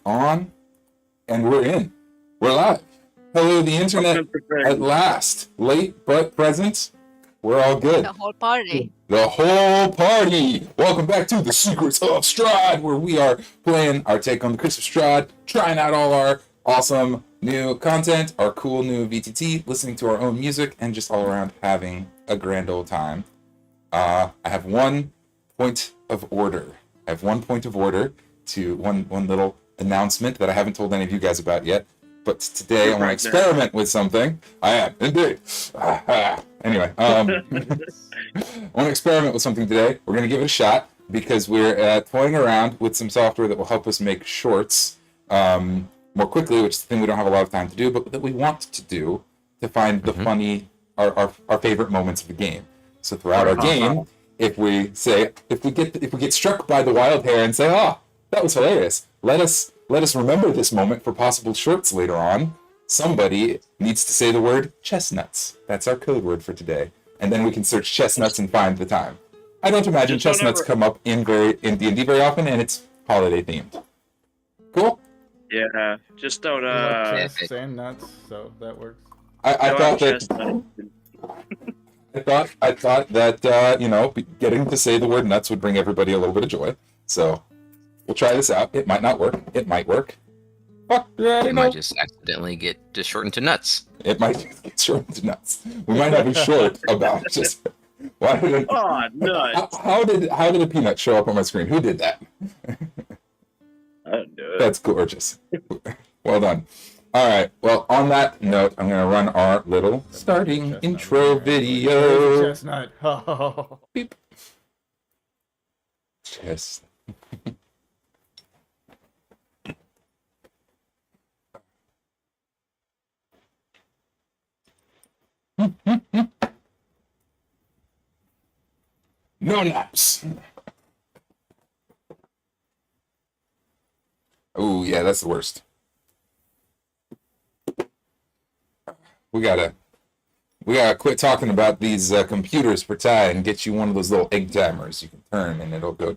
on, and we're in. We're live. Hello, the internet. At last, late but present. We're all good. The whole party. The whole party. Welcome back to the Secrets of Strahd, where we are playing our take on the Curse of Strahd, trying out all our awesome new content, our cool new VTT, listening to our own music, and just all around having a grand old time. I have one point of order. To one little announcement that I haven't told any of you guys about yet. But today I want to experiment with something. I am, indeed. Anyway, I want to experiment with something today. We're going to give it a shot because we're toying around with some software that will help us make shorts more quickly, which is the thing we don't have a lot of time to do, but that we want to do to find the funny, our favorite moments of the game. So throughout our game, if we get struck by the wild hair and say, "Oh, that was hilarious," let us remember this moment for possible shorts later on. Somebody needs to say the word chestnuts. That's our code word for today. And then we can search chestnuts and find the time. I don't imagine chestnuts come up in D&D very often, and it's holiday themed. Cool? Yeah, just don't chests and nuts, so that works. I thought that getting to say the word nuts would bring everybody a little bit of joy. So we'll try this out. It might not work. It might work. Fuck, it might just accidentally get shortened to nuts. It might get shortened to nuts. We might have a short about just why did it, nuts. How did a peanut show up on my screen? Who did that? I didn't do it. That's gorgeous. Well done. All right. Well, on that note, I'm gonna run our little starting intro video. Chestnut. Oh. Beep. Chestnut. No naps. Oh yeah, that's the worst. We gotta quit talking about these computers for Ty and get you one of those little egg timers you can turn and it'll go.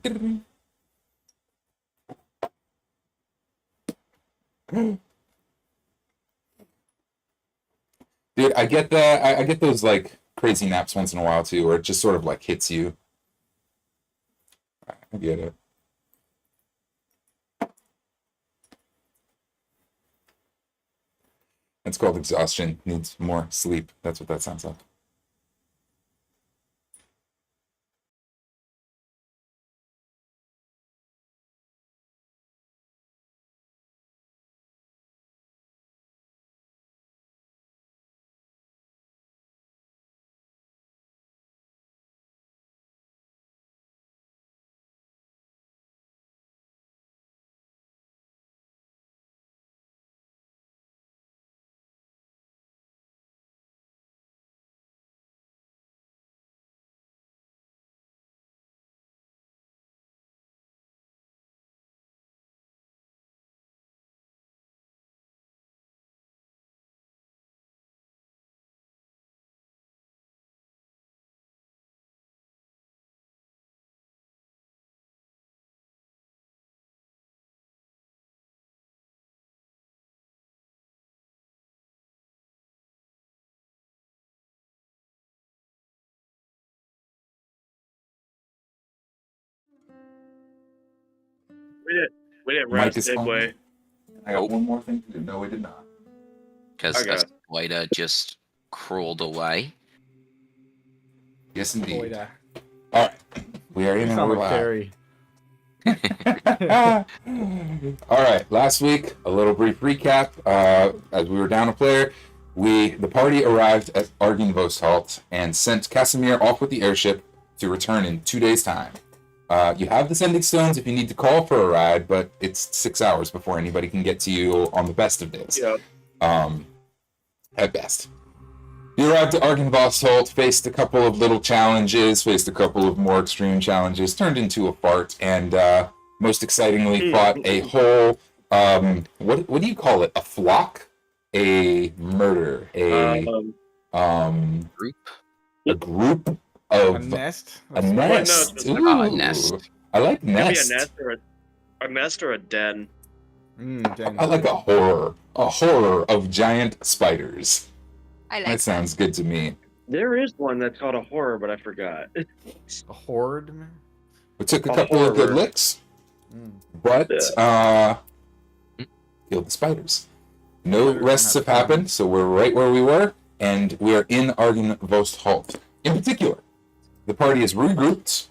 Dude, I get that. I get those like crazy naps once in a while too, where it just sort of like hits you. I get it. It's called exhaustion. Needs more sleep. That's what that sounds like. We didn't Mike rest, is did on. we? I got one more thing to do. No, we did not. Because Okay. Waida just crawled away. Yes, indeed. Boy, All right, we are in and sound we're like live. Terry. All right, last week, a little brief recap. As we were down a player, the party arrived at Argynvostholt and sent Casimir off with the airship to return in 2 days' time. You have the sending stones if you need to call for a ride, but it's 6 hours before anybody can get to you on the best of days. Yeah. At best. You arrived at Argynvostholt, faced a couple of little challenges, faced a couple of more extreme challenges, turned into a fart, and most excitingly fought a whole, what do you call it? A flock? A murder? A Group? A group of... A nest? A nest. Well, Ooh. a nest. I like Maybe nest. a nest or a den. I like a horror of giant spiders. I like That sounds good to me. There is one that's called a horror, but I forgot. A horde, man. We took a A couple of good horror. licks, but killed the spiders. No rests have happened, so we're right where we were, and we are in Ardenvost Halt. In particular, the party is regrouped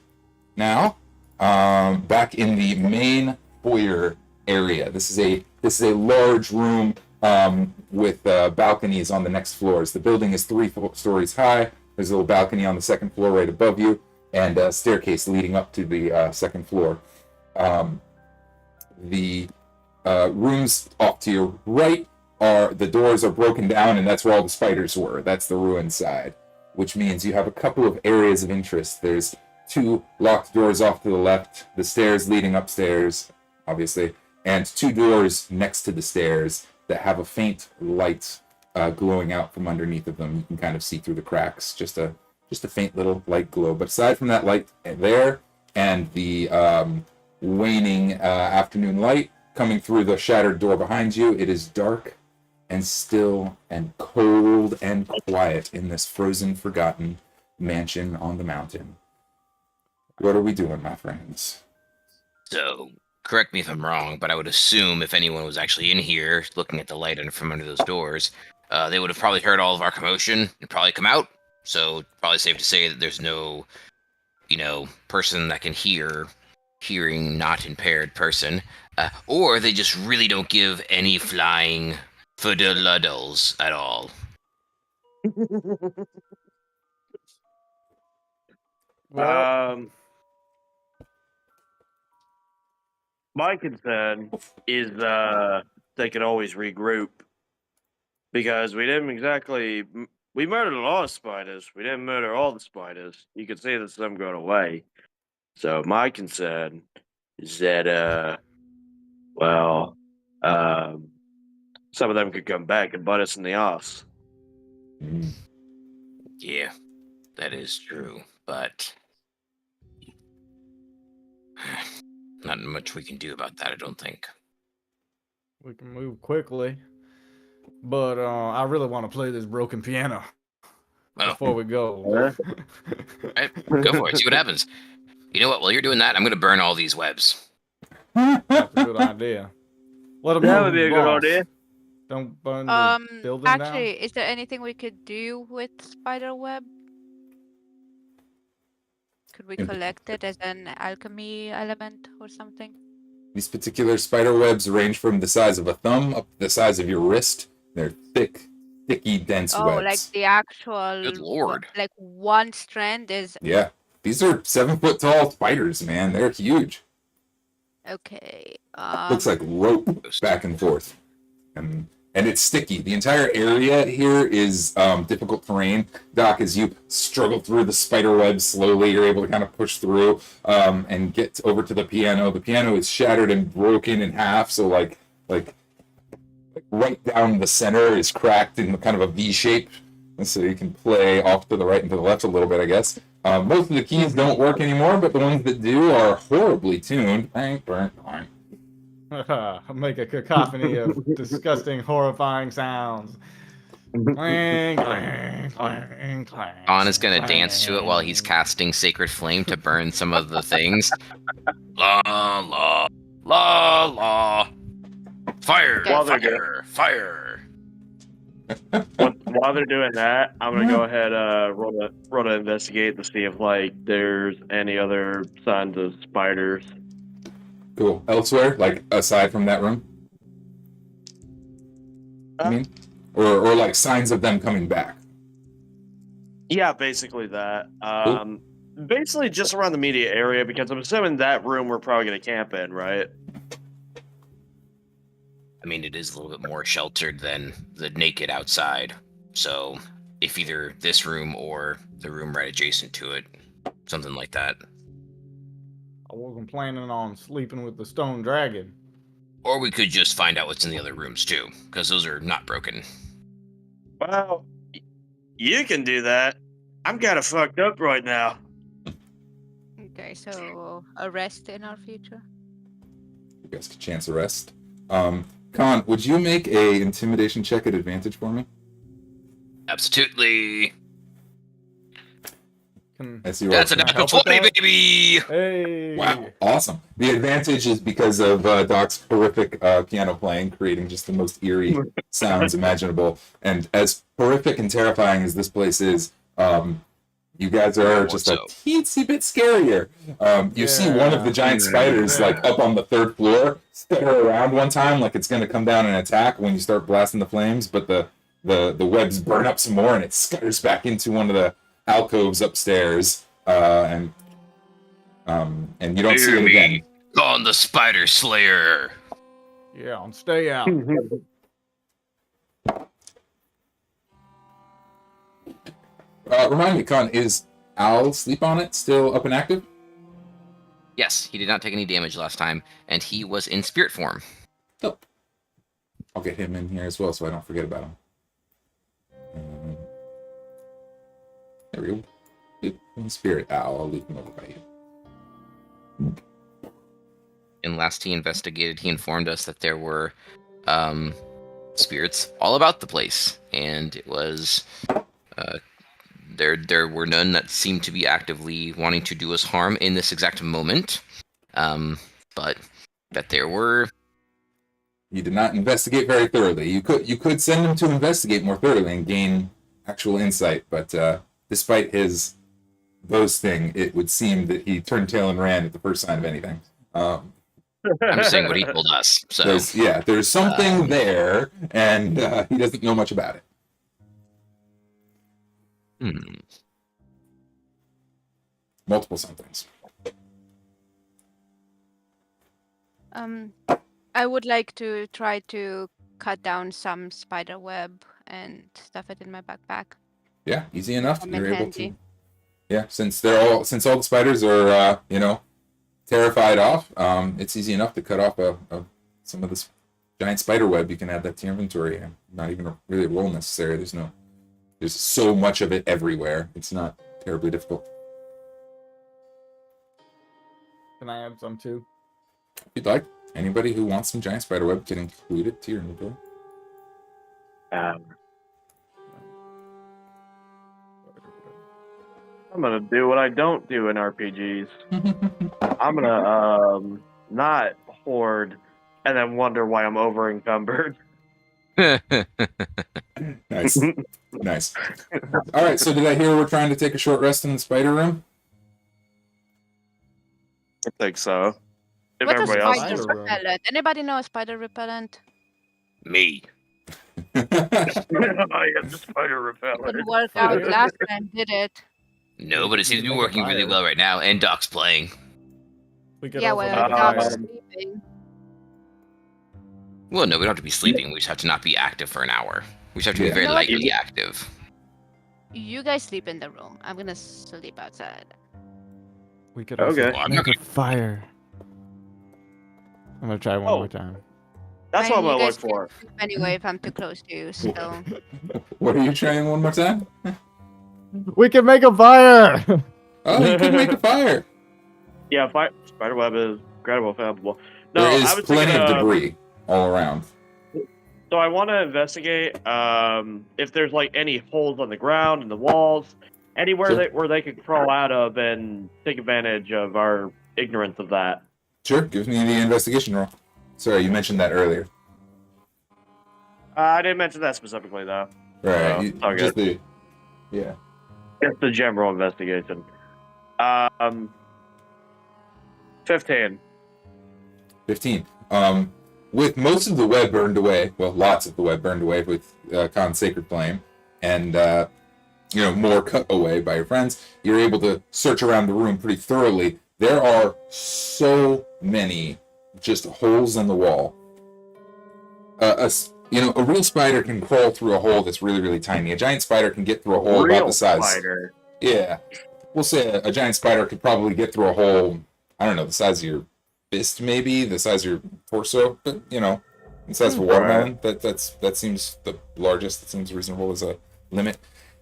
now, back in the main foyer area. This is a large room with balconies on the next floors. The building is 3 stories high. There's a little balcony on the second floor right above you, and a staircase leading up to the second floor. The rooms off to your right the doors are broken down, and that's where all the spiders were. That's the ruined side, which means you have a couple of areas of interest. There's 2 locked doors off to the left, the stairs leading upstairs, obviously, and 2 doors next to the stairs that have a faint light glowing out from underneath of them. You can kind of see through the cracks, just a faint little light glow. But aside from that light there and the waning afternoon light coming through the shattered door behind you, it is dark and still and cold and quiet in this frozen, forgotten mansion on the mountain. What are we doing, my friends? So, correct me if I'm wrong, but I would assume if anyone was actually in here looking at the light from under those doors, they would have probably heard all of our commotion and probably come out. So, probably safe to say that there's no, person that can hearing not impaired person, or they just really don't give any flying fiddle-luddles at all. Well, My concern is they could always regroup, because we didn't exactly. We murdered a lot of spiders. We didn't murder all the spiders. You could see that some got away. So my concern is that some of them could come back and bite us in the ass. Yeah, that is true, but not much we can do about that, I don't think. we can move quickly, but I really want to play this broken piano before we go. Right, go for it. See what happens. You know what? While you're doing that, I'm going to burn all these webs. That's a good idea. Let them That would be a good idea. Don't burn the building actually, down. is there anything we could do with spider web? Could we collect it as an alchemy element or something? These particular spider webs range from the size of a thumb up to the size of your wrist. They're thick, sticky, dense webs. Like the actual. Good lord. Like one strand is. Yeah. These are 7-foot tall spiders, man. They're huge. Okay. Looks like rope back and forth. And it's sticky. The entire area here is difficult terrain. Doc, as you struggle through the spider web slowly, you're able to kind of push through and get over to the piano. The piano is shattered and broken in half, so like right down the center is cracked in kind of a V shape. And so you can play off to the right and to the left a little bit, I guess. Most of the keys don't work anymore, but the ones that do are horribly tuned. Make a cacophony of disgusting, horrifying sounds. Clang, clang, clang, clang. Kahn is going to dance to it while he's casting Sacred Flame to burn some of the things. La, la, la, la. Fire, While they're fire, fire. While they're doing that, I'm gonna go ahead roll to investigate to see if there's any other signs of spiders. Cool. Elsewhere, like aside from that room? I mean? Or like signs of them coming back? Yeah, basically that. Cool. Basically just around the immediate area, because I'm assuming that room we're probably gonna camp in, right? I mean, it is a little bit more sheltered than the naked outside. So, if either this room or the room right adjacent to it, something like that. I wasn't planning on sleeping with the stone dragon. Or we could just find out what's in the other rooms too, because those are not broken. Well, you can do that. I'm kind of fucked up right now. Okay, so a rest in our future. You guys could chance a rest. Kahn, would you make a intimidation check at advantage for me? Absolutely. As you That's are a natural help with 20, that? baby! Hey. Wow, awesome. The advantage is because of Doc's horrific piano playing, creating just the most eerie sounds imaginable. And as horrific and terrifying as this place is, you guys are More just a so. teensy bit scarier. You see one of the giant spiders, like, up on the 3rd floor, stutter around one time like it's going to come down and attack when you start blasting the flames, but the webs burn up some more and it scutters back into one of the alcoves upstairs, and you don't see Hear it me. again. On the Spider Slayer. Yeah, and stay out. Remind me, Kahn, is Al Sleep on It still up and active? Yes, he did not take any damage last time, and he was in spirit form. Oh. I'll get him in here as well so I don't forget about him. There we go. In spirit, Al, I'll leave him over by you. And last he investigated, he informed us that there were spirits all about the place, and it was there were none that seemed to be actively wanting to do us harm in this exact moment, but that there were. You did not investigate very thoroughly. You could send him to investigate more thoroughly and gain actual insight, but despite his boasting, it would seem that he turned tail and ran at the first sign of anything. I'm just saying what he told us. So there's something there, and he doesn't know much about it. Multiple somethings. I would like to try to cut down some spider web and stuff it in my backpack. Yeah, easy enough. I'm You're able handy. to. Yeah, since all the spiders are terrified off, it's easy enough to cut off some of this giant spider web. You can add that to your inventory. Not even really a roll necessary. There's so much of it everywhere. It's not terribly difficult. Can I add some too? If you'd like, anybody who wants some giant spider web can include it to your inventory. I'm gonna do what I don't do in RPGs. I'm gonna not hoard and then wonder why I'm over encumbered. Nice. Nice. All right, so did I hear we're trying to take a short rest in the spider room? I think so. If What is everybody else spider is. Spider room. repellent? Anybody know spider repellent? Me. I got the spider repellent. Couldn't work out last time, did it? No, but it seems to be Make a working really fire. well right now, and Doc's playing. We could Yeah, also well, make a dog's fire. sleeping. Well, no, we don't have to be sleeping. We just have to not be active for an hour. We just have to be Yeah. very No, lightly active. You guys sleep in the room. I'm gonna sleep outside. We could also Okay. Well, I'm not make a fire. I'm gonna try one Oh. more time. That's I what I'm mean, gonna you look guys can for. sleep anyway if I'm too close to you, so. What are you trying one more time? We can make a fire. Oh, you could make a fire. Yeah, spider web is incredible, flammable. No, There I is was plenty thinking, of debris all around. So I want to investigate if there's like any holes on the ground and the walls, anywhere Sure. where they could crawl out of and take advantage of our ignorance of that. Sure, give me the investigation roll. Sorry, you mentioned that earlier. I didn't mention that specifically though. Right, Oh, okay. just the... Yeah. Just the general investigation. 15. 15. With most of the web burned away, well, lots of the web burned away with Khan's Sacred Flame, and more cut away by your friends, you're able to search around the room pretty thoroughly. There are so many just holes in the wall. A real spider can crawl through a hole that's really, really tiny. A giant spider can get through a hole about the size. Spider. Yeah, we'll say a giant spider could probably get through a hole. I don't know, the size of your fist, maybe the size of your torso, but the size of a watermelon. That seems the largest. That seems reasonable as a limit.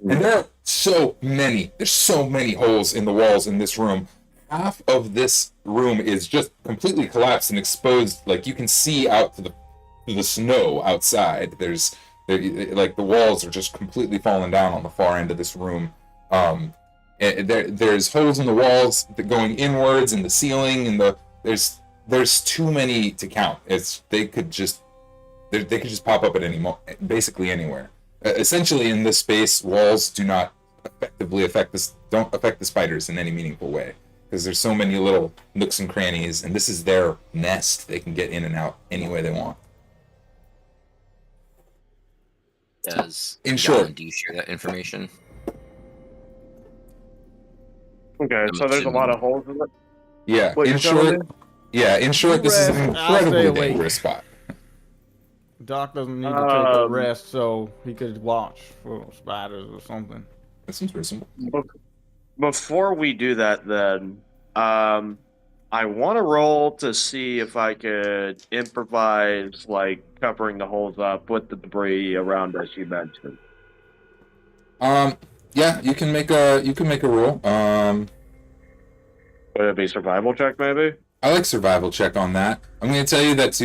And there are so many. There's so many holes in the walls in this room. Half of this room is just completely collapsed and exposed. Like you can see out to the snow outside. Like the walls are just completely falling down on the far end of this room. There's holes in the walls going inwards in the ceiling, and there's too many to count. They could just pop up at basically anywhere. Essentially, in this space, walls do not effectively affect the spiders in any meaningful way, because there's so many little nooks and crannies, and this is their nest. They can get in and out any way they want. In short, do you share that information? Okay, so there's a lot of holes in it. Yeah, What in short, this is an incredibly dangerous spot. Doc doesn't need to take a rest, so he could watch for spiders or something. That seems reasonable. Before we do that, then, I want to roll to see if I could improvise, like, covering the holes up with the debris around us you mentioned. Yeah, you can make a roll. Would it be survival check, maybe? I like survival check on that. I'm going to tell you that it's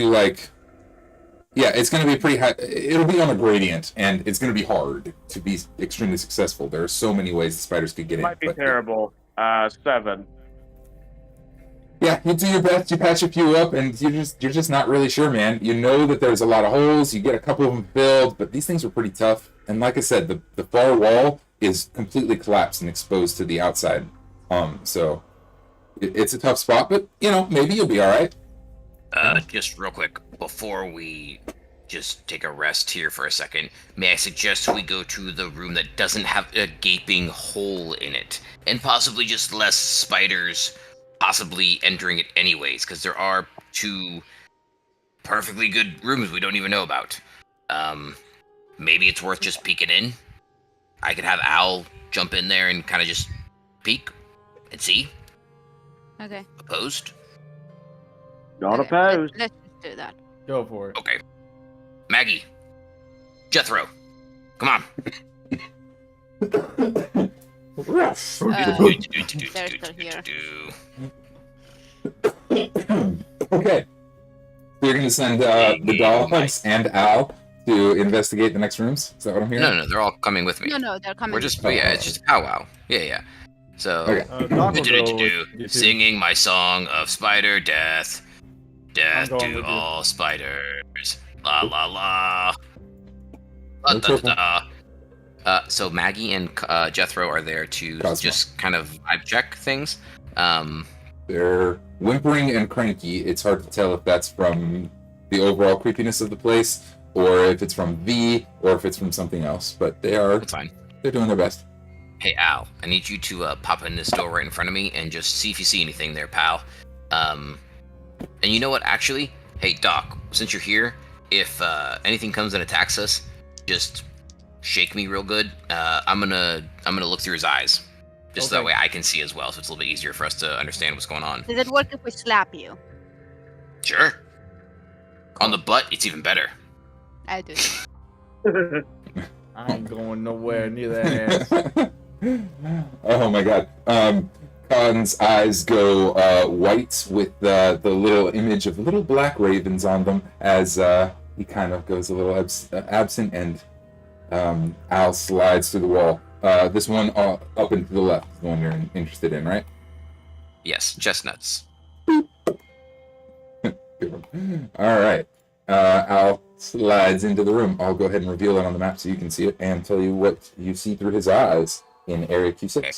going to be pretty high. It'll be on a gradient, and it's going to be hard to be extremely successful. There are so many ways the spiders could get in. Might be terrible. 7. Yeah, you do your best. You patch a few up, and you're just not really sure, man. You know that there's a lot of holes. You get a couple of them filled, but these things are pretty tough. And like I said, the far wall is completely collapsed and exposed to the outside. So it's a tough spot, but maybe you'll be all right. Just real quick, before we just take a rest here for a second, may I suggest we go to the room that doesn't have a gaping hole in it, and possibly just less spiders possibly entering it anyways, because there are 2 perfectly good rooms we don't even know about. Maybe it's worth just peeking in. I could have Al jump in there and kind of just peek and see. Okay. Opposed? Not opposed. Let's just do that. Go for it. Okay. Maggie. Jethro. Come on. They're still here. Okay. So you're going to send the dogs and Al to investigate the next rooms? Is that what I'm hearing? No, they're all coming with me. No, they're coming. We're just, it's just a powwow. Yeah. So, okay. Singing my song of spider death. Death to all spiders. La la la. La da da da. So Maggie and Jethro are there to just kind of vibe check things. They're whimpering and cranky. It's hard to tell if that's from the overall creepiness of the place, or if it's from V, or if it's from something else. But That's fine. They're doing their best. Hey Al, I need you to pop in this door right in front of me and just see if you see anything there, pal. And you know what? Actually, hey Doc, since you're here, if anything comes and attacks us, just shake me real good. I'm gonna look through his eyes, just so that way I can see as well. So it's a little bit easier for us to understand what's going on. Does it work if we slap you? Sure. On the butt, it's even better. I do. I ain't going nowhere near that ass. Oh my god. Kahn's eyes go white with the little image of little black ravens on them as he kind of goes a little absent, and Al slides through the wall. This one up and to the left is the one you're interested in, right? Yes, chestnuts. Alright. Al slides into the room. I'll go ahead and reveal it on the map so you can see it and tell you what you see through his eyes in Area Q6. Okay.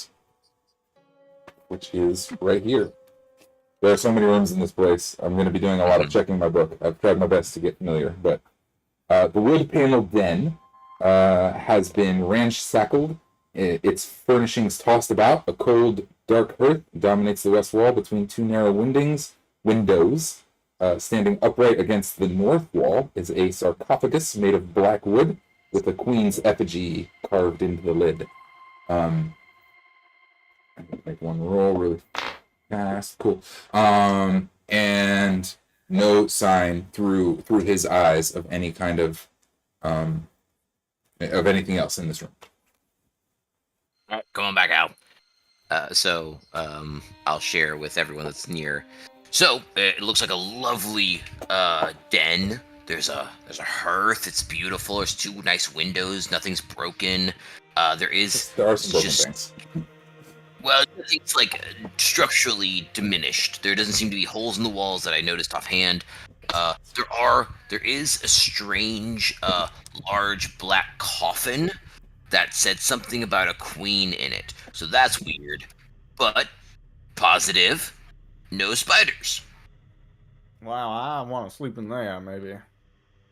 Which is right here. There are so many rooms in this place. I'm going to be doing a lot of checking my book. I've tried my best to get familiar, but the wood panel den has been ransacked. Its furnishings tossed about. A cold, dark hearth dominates the west wall between 2 narrow windows. Standing upright against the north wall is a sarcophagus made of black wood with a queen's effigy carved into the lid. I'm gonna make one roll really fast. Cool. And no sign through his eyes of any kind of anything else in this room. All right, come on back out. So I'll share with everyone that's near. So it looks like a lovely den. There's a hearth. It's beautiful. There's 2 nice windows. Nothing's broken. There There are some broken just things. well, it's like structurally diminished. There doesn't seem to be holes in the walls that I noticed offhand. There is a strange, large black coffin that said something about a queen in it. So that's weird. But positive, no spiders. Wow, I want to sleep in there, maybe.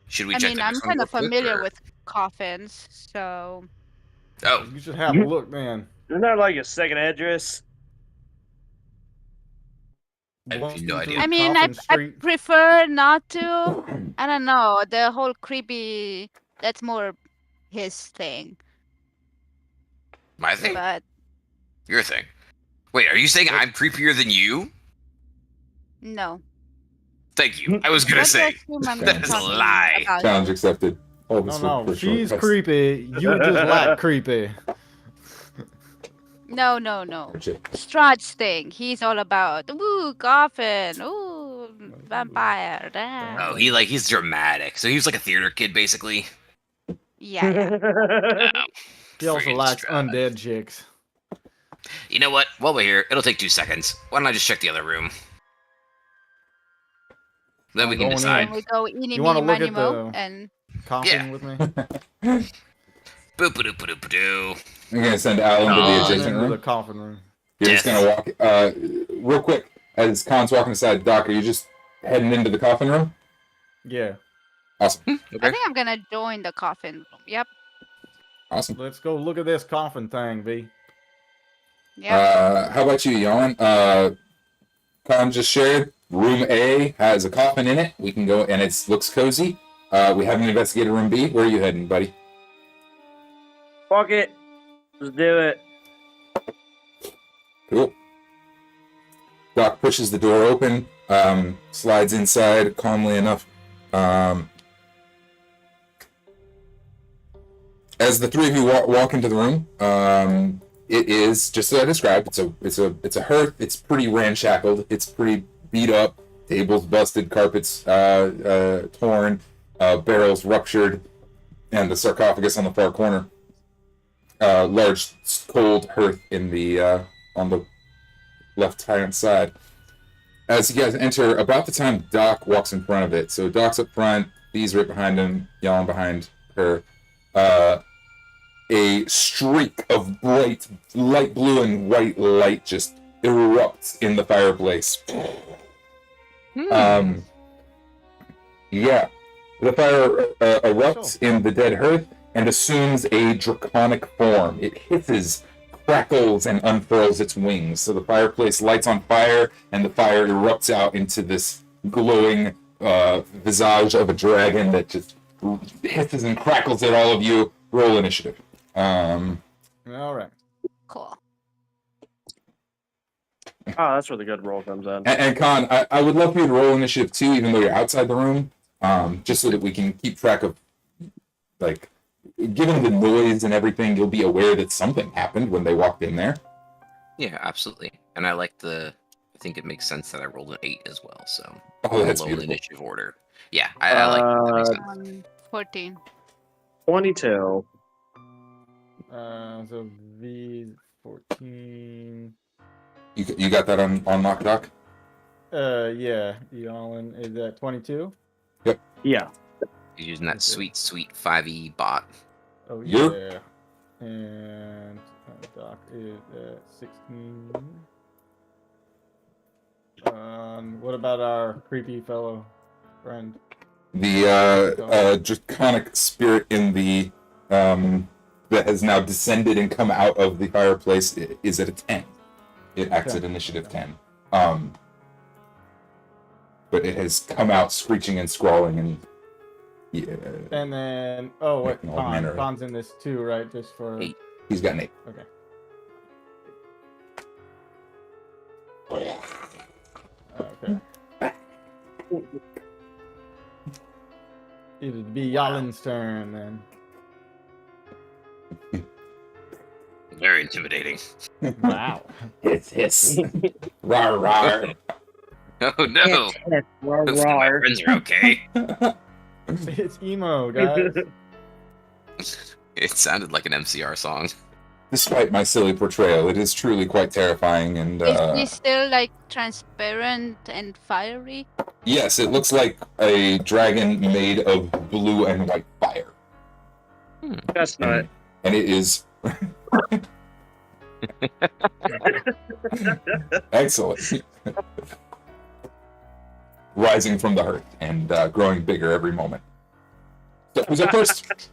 Should we I check mean, the I'm next one kind real of quick, familiar or- with coffins, so Oh, You should have a look, man. Isn't that like a second address? I have no 123 idea. I mean, Coffin I Street. prefer not to. I don't know. The whole creepy, that's more his thing. my thing? But Your thing. Wait, are you saying I'm creepier than you? no. Thank you. I was gonna What say. was human That is a talking lie. about? Challenge accepted. All this No, for she's shortcuts. creepy. You just like creepy. No. Shit. Strahd's thing. He's all about ooh coffin, ooh vampire. Oh, he's dramatic. So he was like a theater kid, basically. Yeah. Oh, He also friggin' likes Strahd. undead chicks. You know what? While we're here, it'll take 2 seconds. Why don't I just check the other room? Then we can going in. decide. Can we go eeny, You wanna meeny, look miny, at mo, the- and Coffin Yeah. with me. Boop-a-doop-a-doop-a-doo. I'm gonna send Alan to the Oh, adjacent into the room. coffin room. You're just Death. gonna walk. Real quick, as Khan's walking aside, Doc, are you just heading into the coffin room? Yeah. Awesome. I Okay. think I'm gonna join the coffin room. Yep. Awesome. Let's go look at this coffin thing, V. Yep. How about you, Jalin? Khan just shared. Room A has a coffin in it. We can go, and it looks cozy. We haven't investigated room B. Where are you heading, buddy? Fuck it. Let's do it. Cool. Doc pushes the door open, slides inside calmly enough. As the 3 of you walk into the room, it is just as I described. It's a hearth. It's pretty ramshackled. It's pretty beat up. Tables busted, carpets torn, barrels ruptured, and the sarcophagus on the far corner. Large cold hearth in the on the left-hand side. As you guys enter, about the time Doc walks in front of it, so Doc's up front, Bee's right behind him, Jalin behind her. A streak of bright, light blue and white light just erupts in the fireplace. Yeah, the fire erupts in the dead hearth and assumes a draconic form. It hisses, crackles, and unfurls its wings. So the fireplace lights on fire, and the fire erupts out into this glowing visage of a dragon that just hisses and crackles at all of you. Roll initiative. All right. Cool. Oh, that's where the good roll comes in. And Khan, I would love for you to roll initiative too, even though you're outside the room, just so that we can keep track of, like, given the noise and everything, you'll be aware that something happened when they walked in there. Yeah, absolutely. And I think it makes sense that I rolled an 8 as well, so Oh, that's low beautiful. initiative order. Yeah, I like that. Makes sense. 14. 22. So V 14. You got that on lock, Doc? Yeah. Jalin is at 22. Yeah. He's using that Okay. sweet 5e bot. Oh You're- yeah. And Doc is at 16. What about our creepy fellow friend? The draconic spirit in the that has now descended and come out of the fireplace is at a 10. It acts at initiative 10. But it has come out screeching and squalling and yeah, And then wait, All manner of- Khan's in this too, right? Just for 8. he's got an 8. okay. Okay. It'd be Yalin's turn then. Very intimidating. Wow. Hiss. Rar rar. Oh no! Hopefully my friends are okay. It's emo, guys. It sounded like an MCR song. Despite my silly portrayal, it is truly quite terrifying. And Is he still like transparent and fiery? yes, it looks like a dragon made of blue and white fire. That's not. And it is excellent. Rising from the hearth and growing bigger every moment. So, who's up first?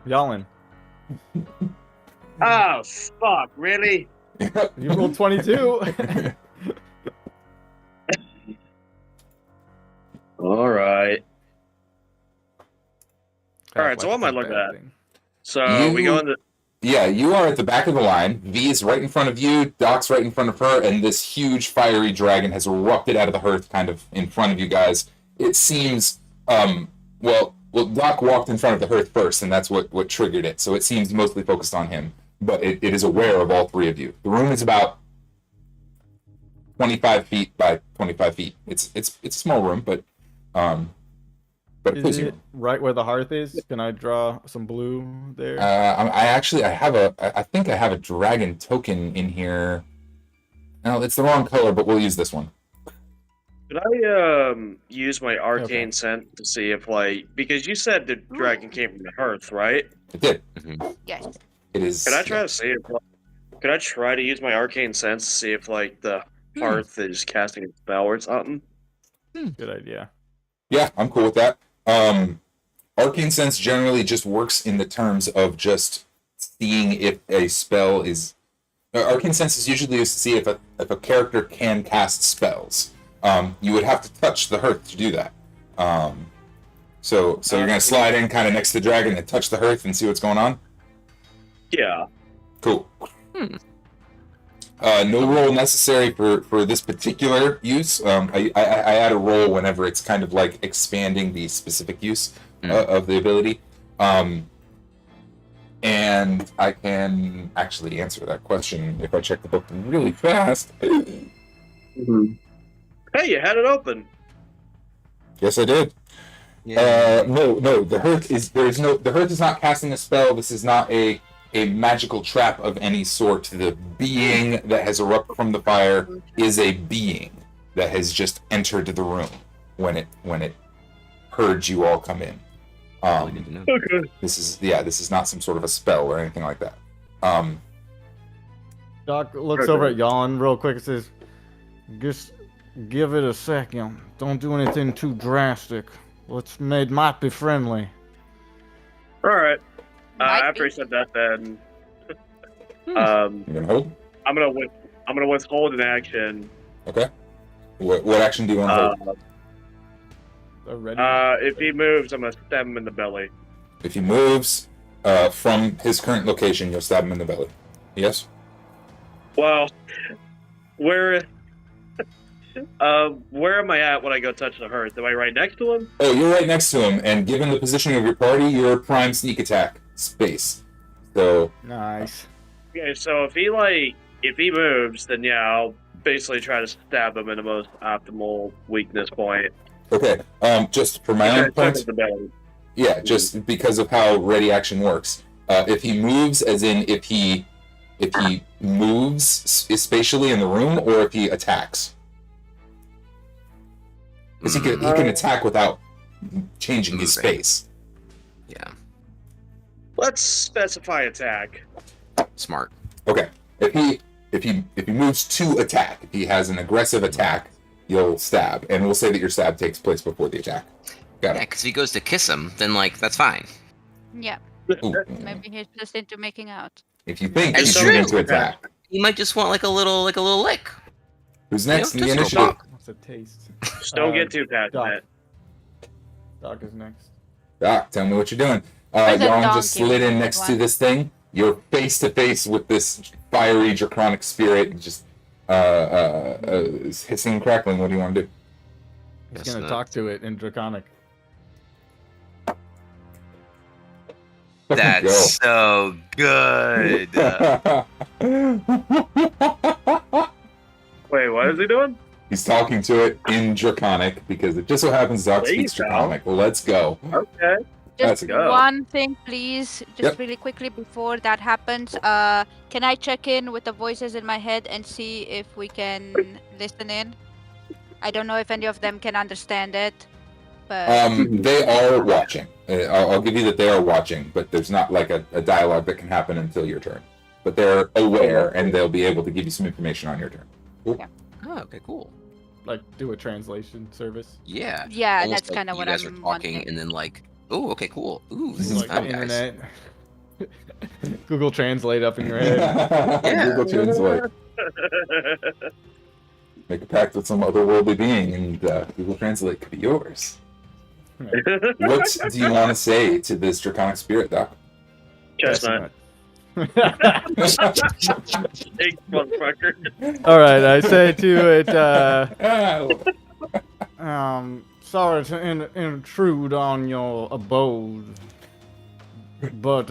Jalin. Oh, fuck, really? You rolled 22. Alright. Alright, so what am I looking at? So we go in the. Yeah, you are at the back of the line. V is right in front of you, Doc's right in front of her, and this huge fiery dragon has erupted out of the hearth kind of in front of you guys. It seems, well, Doc walked in front of the hearth first, and that's what triggered it, so it seems mostly focused on him. But it is aware of all three of you. The room is about 25 feet by 25 feet. It's a small room, but Is cozy it room. right where the hearth is? Can I draw some blue there? I think I have a dragon token in here. No, it's the wrong color, but we'll use this one. Could I use my arcane scent to see if because you said the dragon came from the hearth, right? It did. Yes. It is. Could I try to see if could I try to use my arcane sense to see if the hearth is casting a spell or something? Good idea. Yeah, I'm cool with that. Arcane Sense generally just works in the terms of just seeing if a spell is. Arcane Sense is usually used to see if a character can cast spells. You would have to touch the hearth to do that. So you're gonna slide in kind of next to the dragon and touch the hearth and see what's going on. Yeah. Cool. No roll necessary for this particular use. I add a roll whenever it's kind of like expanding the specific use of the ability. And I can actually answer that question if I check the book really fast. Mm-hmm. Hey, you had it open. Yes, I did. Yeah. No. The hearth is not casting a spell. This is not a magical trap of any sort. The being that has erupted from the fire is a being that has just entered the room when it heard you all come in. Okay. This is not some sort of a spell or anything like that. Doc looks over at Jalin real quick and says, "Just give it a second. Don't do anything too drastic. Might be friendly." All right. Might After be. he said that, then You gonna hold? I'm gonna withhold an action. Okay. What action do you want to hold? Already? If he moves, I'm gonna stab him in the belly. If he moves from his current location, you'll stab him in the belly. Yes? Well, where am I at when I go touch the hearth? Am I right next to him? Oh, you're right next to him, and given the positioning of your party, you're prime sneak attack space. So, Nice. Okay, so if he moves, then yeah, I'll basically try to stab him in the most optimal weakness point. okay, just for my own Okay, points, the belly. yeah, just because of how ready action works. If he moves, as in if he moves spatially in the room, or if he attacks. Because he can attack without changing his Moving. space. Yeah. Let's specify attack. Smart. Okay. If he moves to attack, if he has an aggressive attack, you'll stab, and we'll say that your stab takes place before the attack. Got Yeah, it. because if he goes to kiss him, then that's fine. Yeah. Ooh. Maybe he's just into making out. If you think That's he's true. going to attack, He might just want a little lick. who's next in the just initiative? Doc. What's a taste? Just don't get too Doc. passionate. Doc is next. Doc, tell me what you're doing. There's a Yarn donkey just slid in in next that to one. this thing. You're face to face with this fiery draconic spirit, just hissing and crackling. What do you want to do? He's Guess gonna not. talk to it in Draconic. That's so good. Wait, what is he doing? He's talking to it in Draconic because it just so happens Doc There you speaks go. Draconic. Well, let's go. Okay. That's Just a go. one thing, please. Just Yep. really quickly before that happens. Can I check in with the voices in my head and see if we can listen in? I don't know if any of them can understand it, but They are watching. I'll give you that they are watching, but there's not like a dialogue that can happen until your turn. But they're aware, and they'll be able to give you some information on your turn. Cool. Yeah. Oh, okay, cool. Like, do a translation service. Yeah. yeah, Almost that's like kind of you what guys I'm are talking, wanting. and then like, oh, okay, cool. Ooh, this is Like fun, the guys. internet. Google Translate up in your head. Google Translate. Make a pact with some otherworldly being, and Google Translate could be yours. What do you want to say to this Draconic spirit, Doc? Chestnut. Big motherfucker. All right, I say to it, Ah, sorry to intrude on your abode, but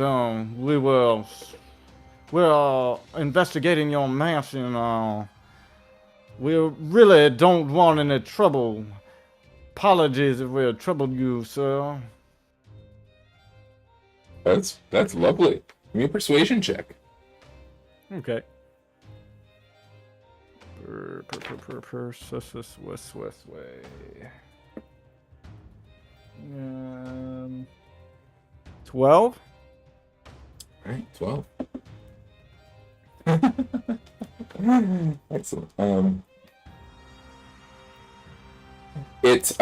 we're investigating your mansion. We really don't want any trouble. Apologies if we troubled you, sir. that's lovely. Give me a persuasion check. Okay. West way. 12? All right, 12. Excellent. It's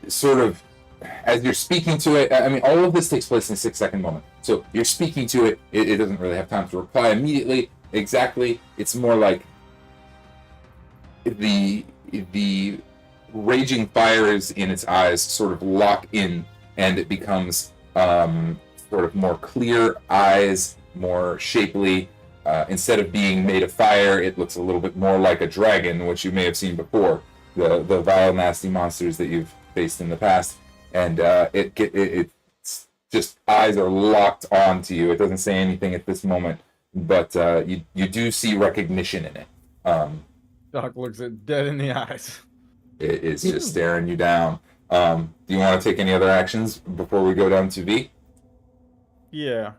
sort of as you're speaking to it. I mean, all of this takes place in a 6-second moment. So you're speaking to it. It doesn't really have time to reply immediately. Exactly. It's more like the raging fires in its eyes sort of lock in, and it becomes sort of more clear eyes, more shapely. Instead of being made of fire, it looks a little bit more like a dragon, which you may have seen before, the vile, nasty monsters that you've faced in the past. And it's just eyes are locked onto you. It doesn't say anything at this moment, but you do see recognition in it. Doc looks it dead in the eyes. It is just staring you down. Do you want to take any other actions before we go down to V? Yeah.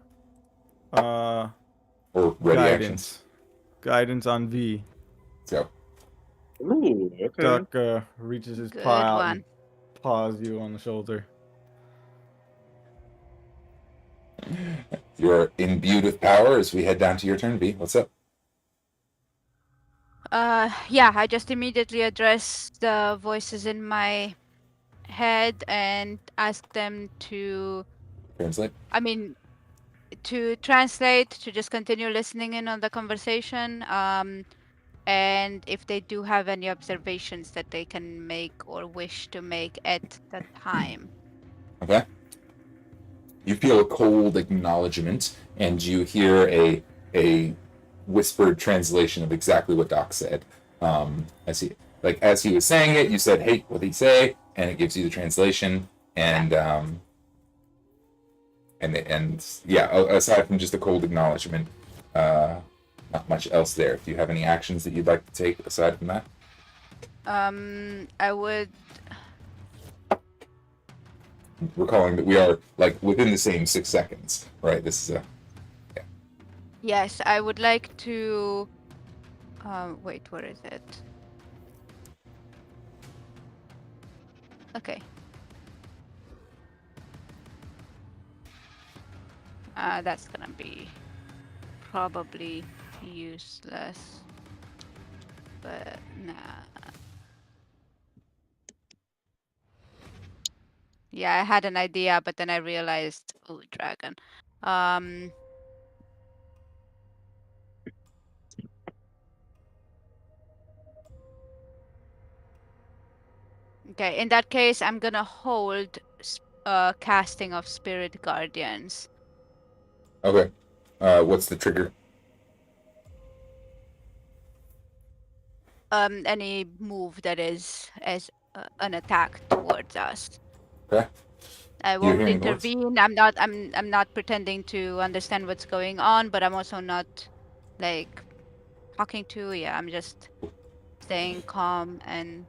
Or ready actions? Guidance on V. Let's go. Ooh, okay. Doc reaches his Good paw out one. and paws you on the shoulder. You're imbued with power as we head down to your turn, V. What's up? Yeah, I just immediately address the voices in my head and ask them to, Translate. I mean, to translate, to just continue listening in on the conversation, and if they do have any observations that they can make or wish to make at the time. Okay. You feel a cold acknowledgement, and you hear a whispered translation of exactly what Doc said. As he was saying it, you said, "Hey, what did he say?" And it gives you the translation. And yeah, aside from just a cold acknowledgement, not much else there. Do you have any actions that you'd like to take aside from that? I would. Recalling that we are like within the same 6 seconds, right? This is a Yes, I would like to. Wait, where is it? Okay. That's gonna be probably useless. But nah. Yeah, I had an idea, but then I realized, oh, dragon. Okay, in that case, I'm gonna hold casting of Spirit Guardians. okay. What's the trigger? Any move that is as an attack towards us. Okay. I You're won't hearing the words? intervene. I'm not pretending to understand what's going on, but I'm also not like talking to. Yeah, I'm just staying calm and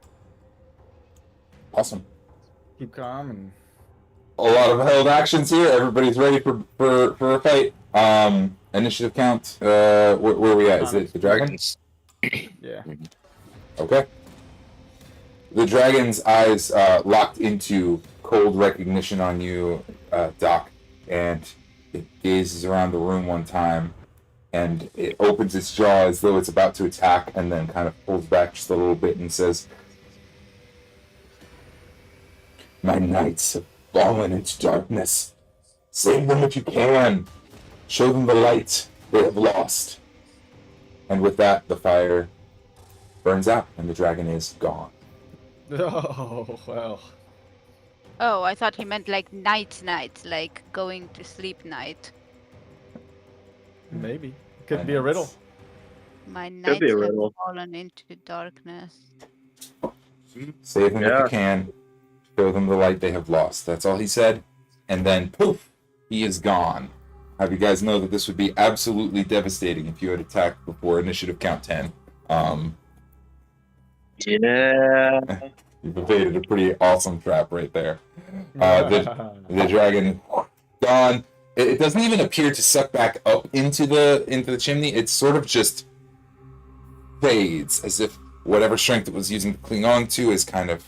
Awesome. Keep calm and A lot of held actions here. Everybody's ready for a fight. Initiative count. Where are we at? Is it the dragon? Dragons. yeah. Okay. The dragon's eyes locked into cold recognition on you, Doc, and it gazes around the room one time, and it opens its jaw as though it's about to attack, and then kind of pulls back just a little bit and says, "My knights have fallen into darkness. Save them if you can. Show them the light they have lost." And with that, the fire burns out, and the dragon is gone. Oh well. oh, I thought he meant like night, like going to sleep night. Maybe could be a riddle. My Could nights be a have riddle. fallen into darkness. Save them if Yeah. you can. Show them the light they have lost. That's all he said. And then, poof, he is gone. Have you guys know that this would be absolutely devastating if you had attacked before initiative count 10. Yeah. You've evaded a pretty awesome trap right there. The dragon gone. It doesn't even appear to suck back up into the chimney. It sort of just fades, as if whatever strength it was using to cling on to is kind of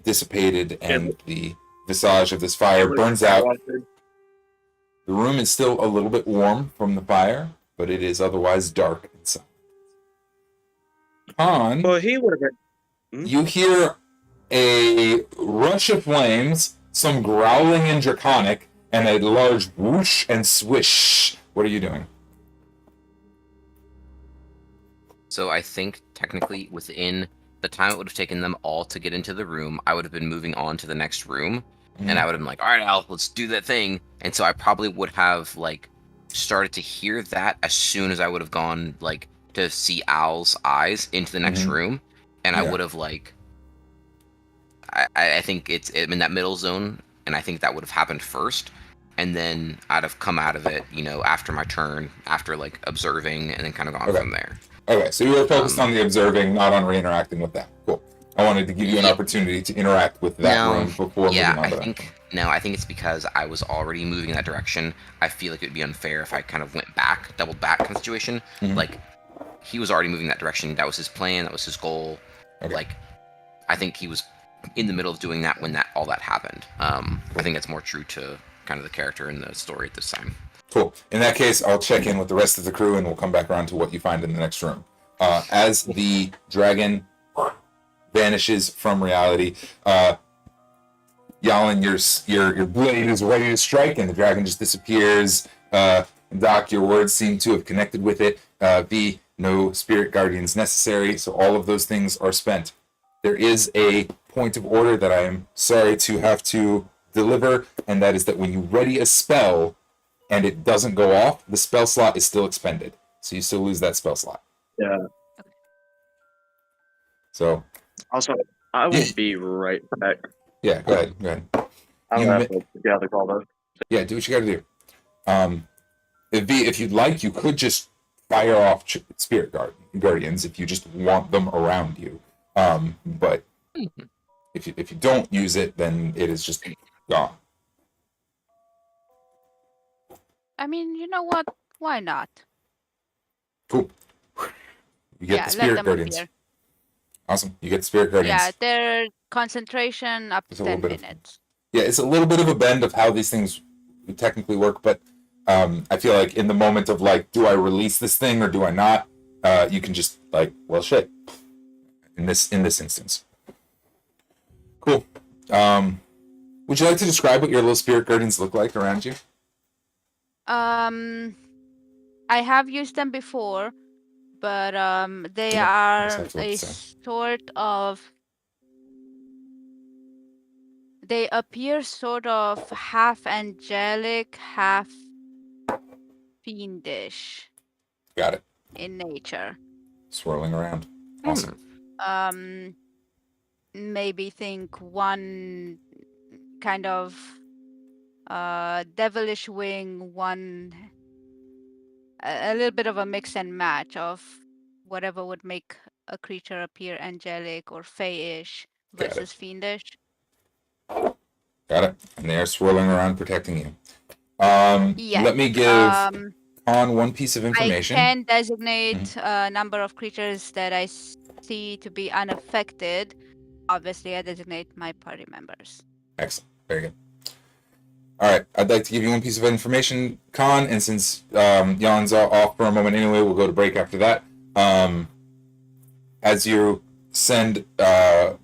dissipated, and the visage of this fire burns out. The room is still a little bit warm from the fire, but it is otherwise dark inside. Kahn, Well, he would have been. you hear a rush of flames, some growling in Draconic, and a large whoosh and swish. What are you doing? So I think technically within the time it would have taken them all to get into the room, I would have been moving on to the next room, and I would have been like, all right, Al, let's do that thing. And so I probably would have like started to hear that as soon as I would have gone like to see Al's eyes into the next room, and I Yeah. would have like I think it's in that middle zone, and I think that would have happened first, and then I'd have come out of it, you know, after my turn, after like observing, and then kind of gone Okay. from there. Okay, so you were focused on the observing, not on re-interacting with them. Cool. I wanted to give you an Yeah. opportunity to interact with that No, room before Yeah, moving on I to that. think I think it's because I was already moving in that direction. I feel like it would be unfair if I kind of went back, doubled back kind of situation. Mhm. Like he was already moving that direction. That was his plan. That was his goal. Okay. Like I think he was in the middle of doing that when all that happened. I think that's more true to kind of the character in the story at this time. Cool. In that case, I'll check in with the rest of the crew, and we'll come back around to what you find in the next room. As the dragon vanishes from reality, Jalin, your blade is ready to strike, and the dragon just disappears. Doc, your words seem to have connected with it. V, no spirit guardians necessary, so all of those things are spent. There is a point of order that I am sorry to have to deliver, and that is that when you ready a spell and it doesn't go off, the spell slot is still expended. So you still lose that spell slot. Yeah. So, Also, I will be right back. yeah, go ahead. I You don't mi- have to gather call though. Yeah, do what you gotta do. If you'd like, you could just fire off spirit guardians if you just want them around you. But if you don't use it, then it is just gone. I mean, you know what? Why not? Cool. You get Yeah, the let spirit them guardians. appear. Awesome. You get the spirit guardians. Yeah, their concentration up It's to a little 10 bit of- minutes. Yeah, it's a little bit of a bend of how these things technically work, but I feel like in the moment of like, do I release this thing or do I not? You can just like, well, shit. In this instance, cool. Would you like to describe what your little spirit guardians look like around you? I have used them before, but they Yeah, are that's what a it's saying. sort of. They appear sort of half angelic, half fiendish Got it. in nature. Swirling around. Awesome. Maybe think one kind of devilish wing, one a little bit of a mix and match of whatever would make a creature appear angelic or fey-ish Got it. versus fiendish. Got it. And they are swirling around protecting you. Yes. Let me give on one piece of information. I can designate a number of creatures that I see to be unaffected. Obviously, I designate my party members. Excellent. Very good. All right. I'd like to give you one piece of information, Kahn, and since Jan's off for a moment anyway, we'll go to break after that. As you send Al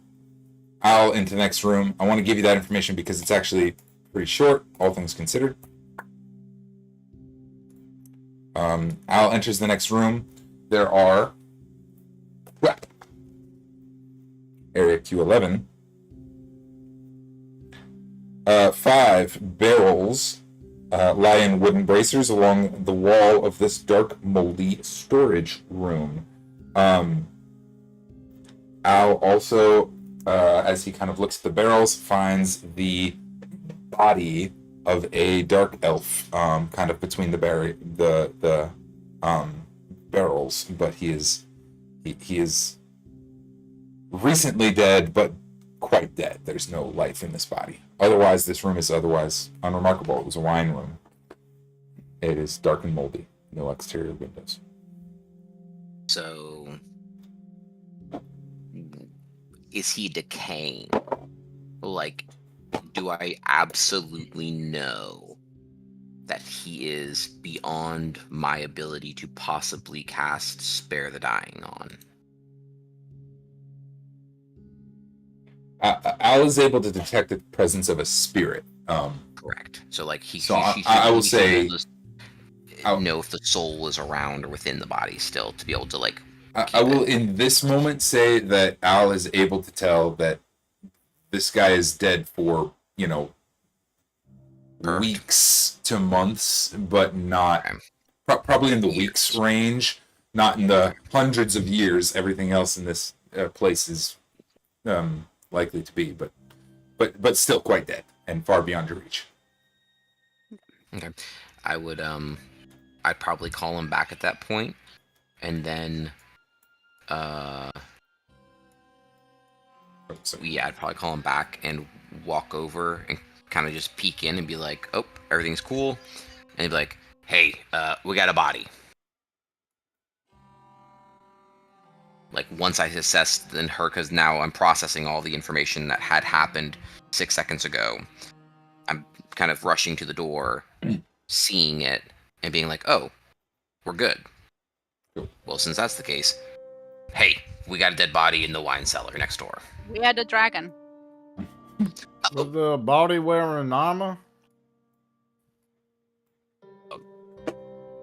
into the next room, I want to give you that information because it's actually pretty short, all things considered. Al enters the next room. There are Area Q11. 5 barrels lie in wooden bracers along the wall of this dark, moldy storage room. Al also, as he kind of looks at the barrels, finds the body of a dark elf, kind of between the barrels, but he is recently dead, but quite dead. There's no life in this body. Otherwise, this room is otherwise unremarkable. It was a wine room. It is dark and moldy. No exterior windows. So, is he decaying? Like, do I absolutely know that he is beyond my ability to possibly cast Spare the Dying on? Al is able to detect the presence of a spirit. Correct. So, like, I will say, know if the soul is around or within the body still to be able to, like. I will, in this moment, say that Al is able to tell that this guy is dead for, weeks to months, but not probably in the weeks range, not in the hundreds of years. Everything else in this place is likely to be, but still quite dead and far beyond your reach. Okay, I would I'd probably call him back at that point, and then I'd probably call him back and walk over and kind of just peek in and be like, "Oh, everything's cool," and he'd be like, "Hey, we got a body." Like, once I assessed then her, because now I'm processing all the information that had happened 6 seconds ago, I'm kind of rushing to the door, seeing it, and being like, "Oh, we're good." Cool. Well, since that's the case, hey, we got a dead body in the wine cellar next door. We had a dragon. Was the body wearing armor?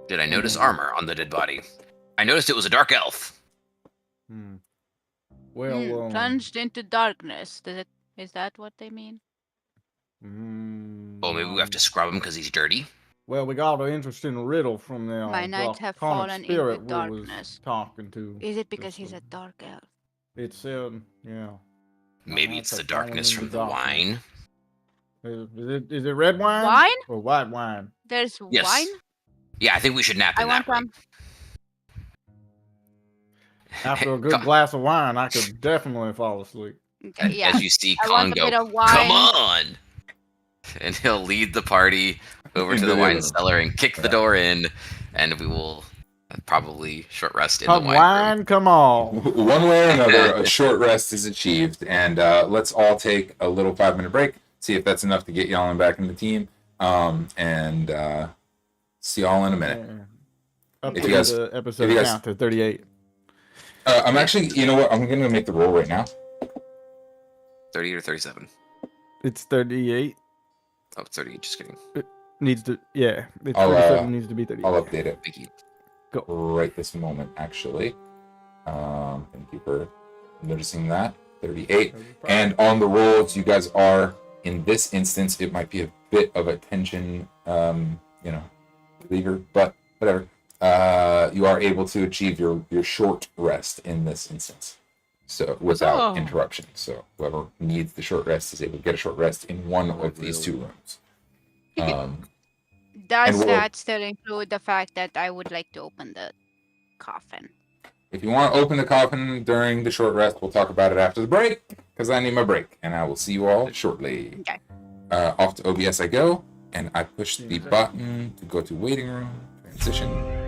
Did I notice armor on the dead body? I noticed it was a dark elf. Well, plunged into darkness. Is that what they mean? Oh, maybe we have to scrub him because he's dirty? Well, we got an interesting riddle from the My knights have draconic fallen spirit into we was darkness. talking to. Is it because he's a dark elf? It said, yeah. Maybe it's the darkness from the wine. Is it red wine? Wine? Or white wine? There's Yes. wine? Yeah, I think we should nap in I want that room. some. After a good glass of wine, I could definitely fall asleep. Okay, yeah. As you see I Kahn want a go, bit of wine. "Come on!" And he'll lead the party over to the wine cellar and kick the door in, and we will probably short rest in the wine room. Come on. One way or another, a short rest is achieved, and let's all take a little 5-minute break, see if that's enough to get Jalin back in the team, and see y'all in a minute. Up If to you guys- the episode if you guys- count to 38. I'm actually, you know what? I'm going to make the roll right now. 30 or 37? It's 38. Oh, 30, just kidding. Needs to, yeah. It's I'll, 37 needs to be 38. I'll update it Thank you. right this moment, actually. Thank you for noticing that. 38. And on the rolls, you guys are, in this instance, it might be a bit of a tension, reliever, but whatever. You are able to achieve your short rest in this instance, so without interruption. So whoever needs the short rest is able to get a short rest in one of these 2 rooms. Does and we'll- that still include the fact that I would like to open the coffin? If you want to open the coffin during the short rest, we'll talk about it after the break, because I need my break, and I will see you all shortly. Okay. Off to OBS I go, and I push the button to go to waiting room, transition.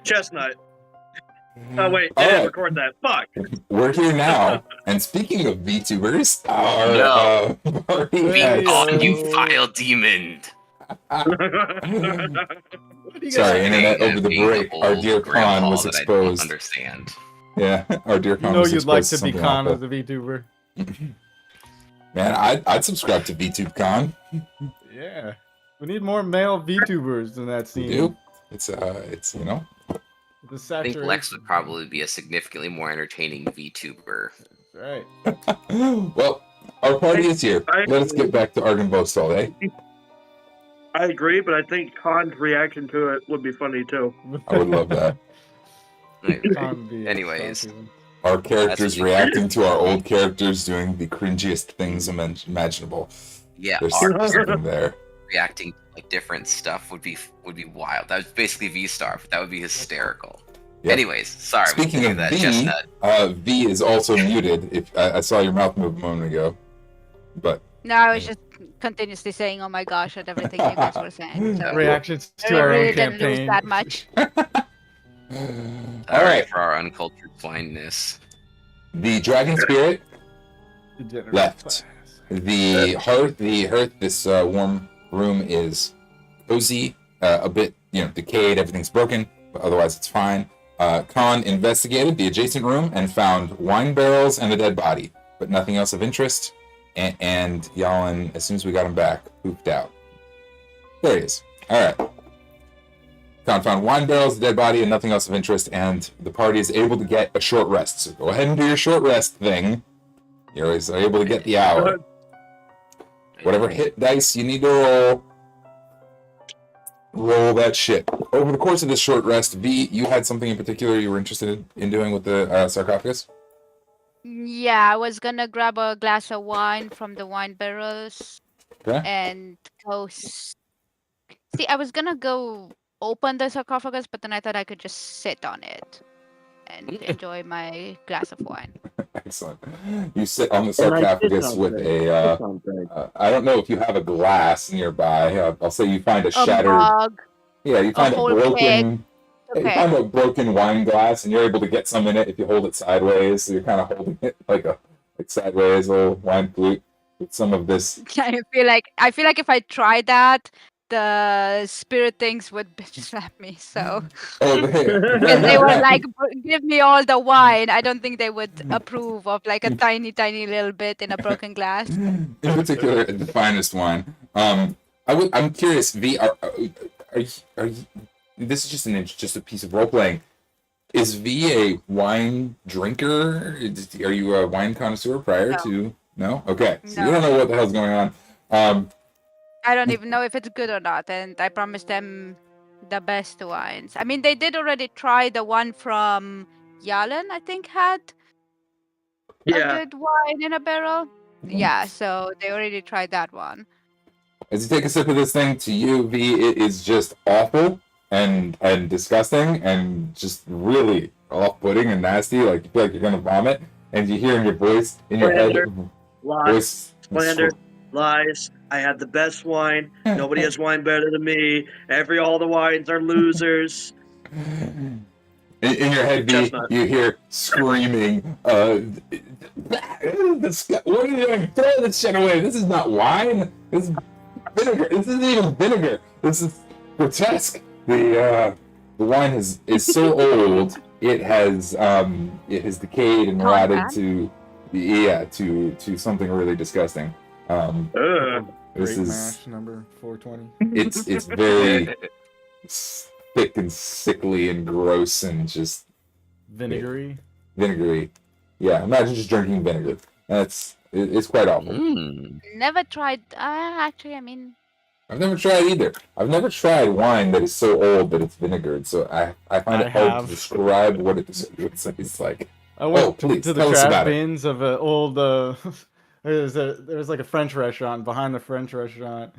Chestnut. Oh wait, All they didn't right. record that. Fuck. We're here now, and speaking of VTubers, our No. party Be has- gone, you vile demon! Sorry, internet over the Being break. Our old dear grandpa Kahn was that I don't exposed. understand. Yeah, our dear You Kahn know was you'd like exposed to be something Kahn awful. as a VTuber. Man, I'd subscribe to VTube Kahn. Yeah. We need more male VTubers in that We scene. do. It's you know. The I saturation. think Lex would probably be a significantly more entertaining VTuber. Right. Well, our party is here. Let us get back to Argon Bostal, eh? I agree, but I think Khan's reaction to it would be funny too. I would love that. Kahn be Anyways. saucy. Our characters That's- reacting to our old characters doing the cringiest things imaginable. Yeah, There's our something there. reacting to like different stuff would be wild. That was basically V-Star, but that would be hysterical. Yep. Anyways, sorry. we Speaking can of do that, V, Chestnut. V is also muted. If I saw your mouth move a moment ago, but No, I was just continuously saying, "Oh my gosh," at everything you guys were saying. So Reactions I to our really own didn't lose campaign. that much. all right. For our uncultured blindness. The dragon spirit Degenerate left. class. The hearth. This warm room is cozy, a bit decayed. Everything's broken, but otherwise it's fine. Kahn investigated the adjacent room and found wine barrels and a dead body, but nothing else of interest. And Jalin, as soon as we got him back, pooped out. There he is. All right. Kahn found wine barrels, a dead body, and nothing else of interest, and the party is able to get a short rest. So go ahead and do your short rest thing. You're always able to get the hour. Whatever hit dice you need to roll that shit. Over the course of this short rest, V, you had something in particular you were interested in doing with the sarcophagus? Yeah, I was gonna grab a glass of wine from the wine barrels Okay. and go. See, I was gonna go open the sarcophagus, but then I thought I could just sit on it and enjoy my glass of wine. Excellent. You sit on the sarcophagus with a, I don't know if you have a glass nearby. I'll say you find a shattered, mug. yeah, you find a whole broken, keg. yeah, you Okay. find a broken wine glass, and you're able to get some in it if you hold it sideways. So you're kind of holding it like sideways, a little wine flute with some of this. I feel like if I tried that, the spirit things would bitch slap me. So Oh, because they were like, "Give me all the wine." I don't think they would approve of like a tiny little bit in a broken glass. in particular, the finest wine. I'm curious, V. Are you? This is just a piece of role playing. Is V a wine drinker? Are you a wine connoisseur prior to? No. Okay. So you No. don't know what the hell's going on. I don't even know if it's good or not, and I promised them the best wines. I mean, they did already try the one from Jalin, I think, had a good wine in a barrel. Yeah, so they already tried that one. As you take a sip of this thing, to you, V, it is just awful and disgusting and just really off-putting and nasty. Like you feel like you're gonna vomit, and you hear in your voice, in your Slander. head, Lies, slander, lies. I had the best wine. Nobody has wine better than me. All the wines are losers. In your head, V, Chestnut. you hear screaming, what are you doing? Throw this shit away. This is not wine. This is vinegar. This isn't even vinegar. This is grotesque. The wine is so old, it has decayed and rotted to something really disgusting. This Great is mash number 420. it's very thick and sickly and gross and just Vinegary. vinegary. Yeah, imagine just drinking vinegar. It's quite awful. Never tried. Actually, I mean, I've never tried either. I've never tried wine that is so old that it's vinegared. So I find it hard to describe what it tastes like. I went please, to the tell us trash about it. bins of an old. There was like a French restaurant behind the French restaurant.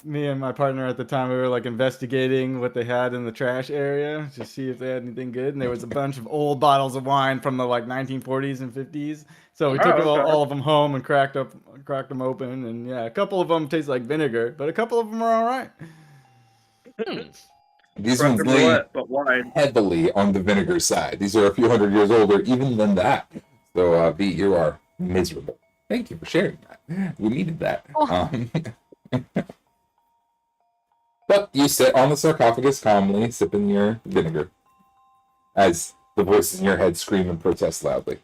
Me and my partner at the time, we were like investigating what they had in the trash area to see if they had anything good. And there was a bunch of old bottles of wine from the like 1940s and 50s. So we took all of them home and cracked them open. And yeah, a couple of them taste like vinegar, but a couple of them are all right. These Russian ones lean roulette, but wine. heavily on the vinegar side. These are a few hundred years older, even than that. So, V, you are miserable. Thank you for sharing that. We needed that. But you sit on the sarcophagus calmly, sipping your vinegar, as the voices in your head scream and protest loudly.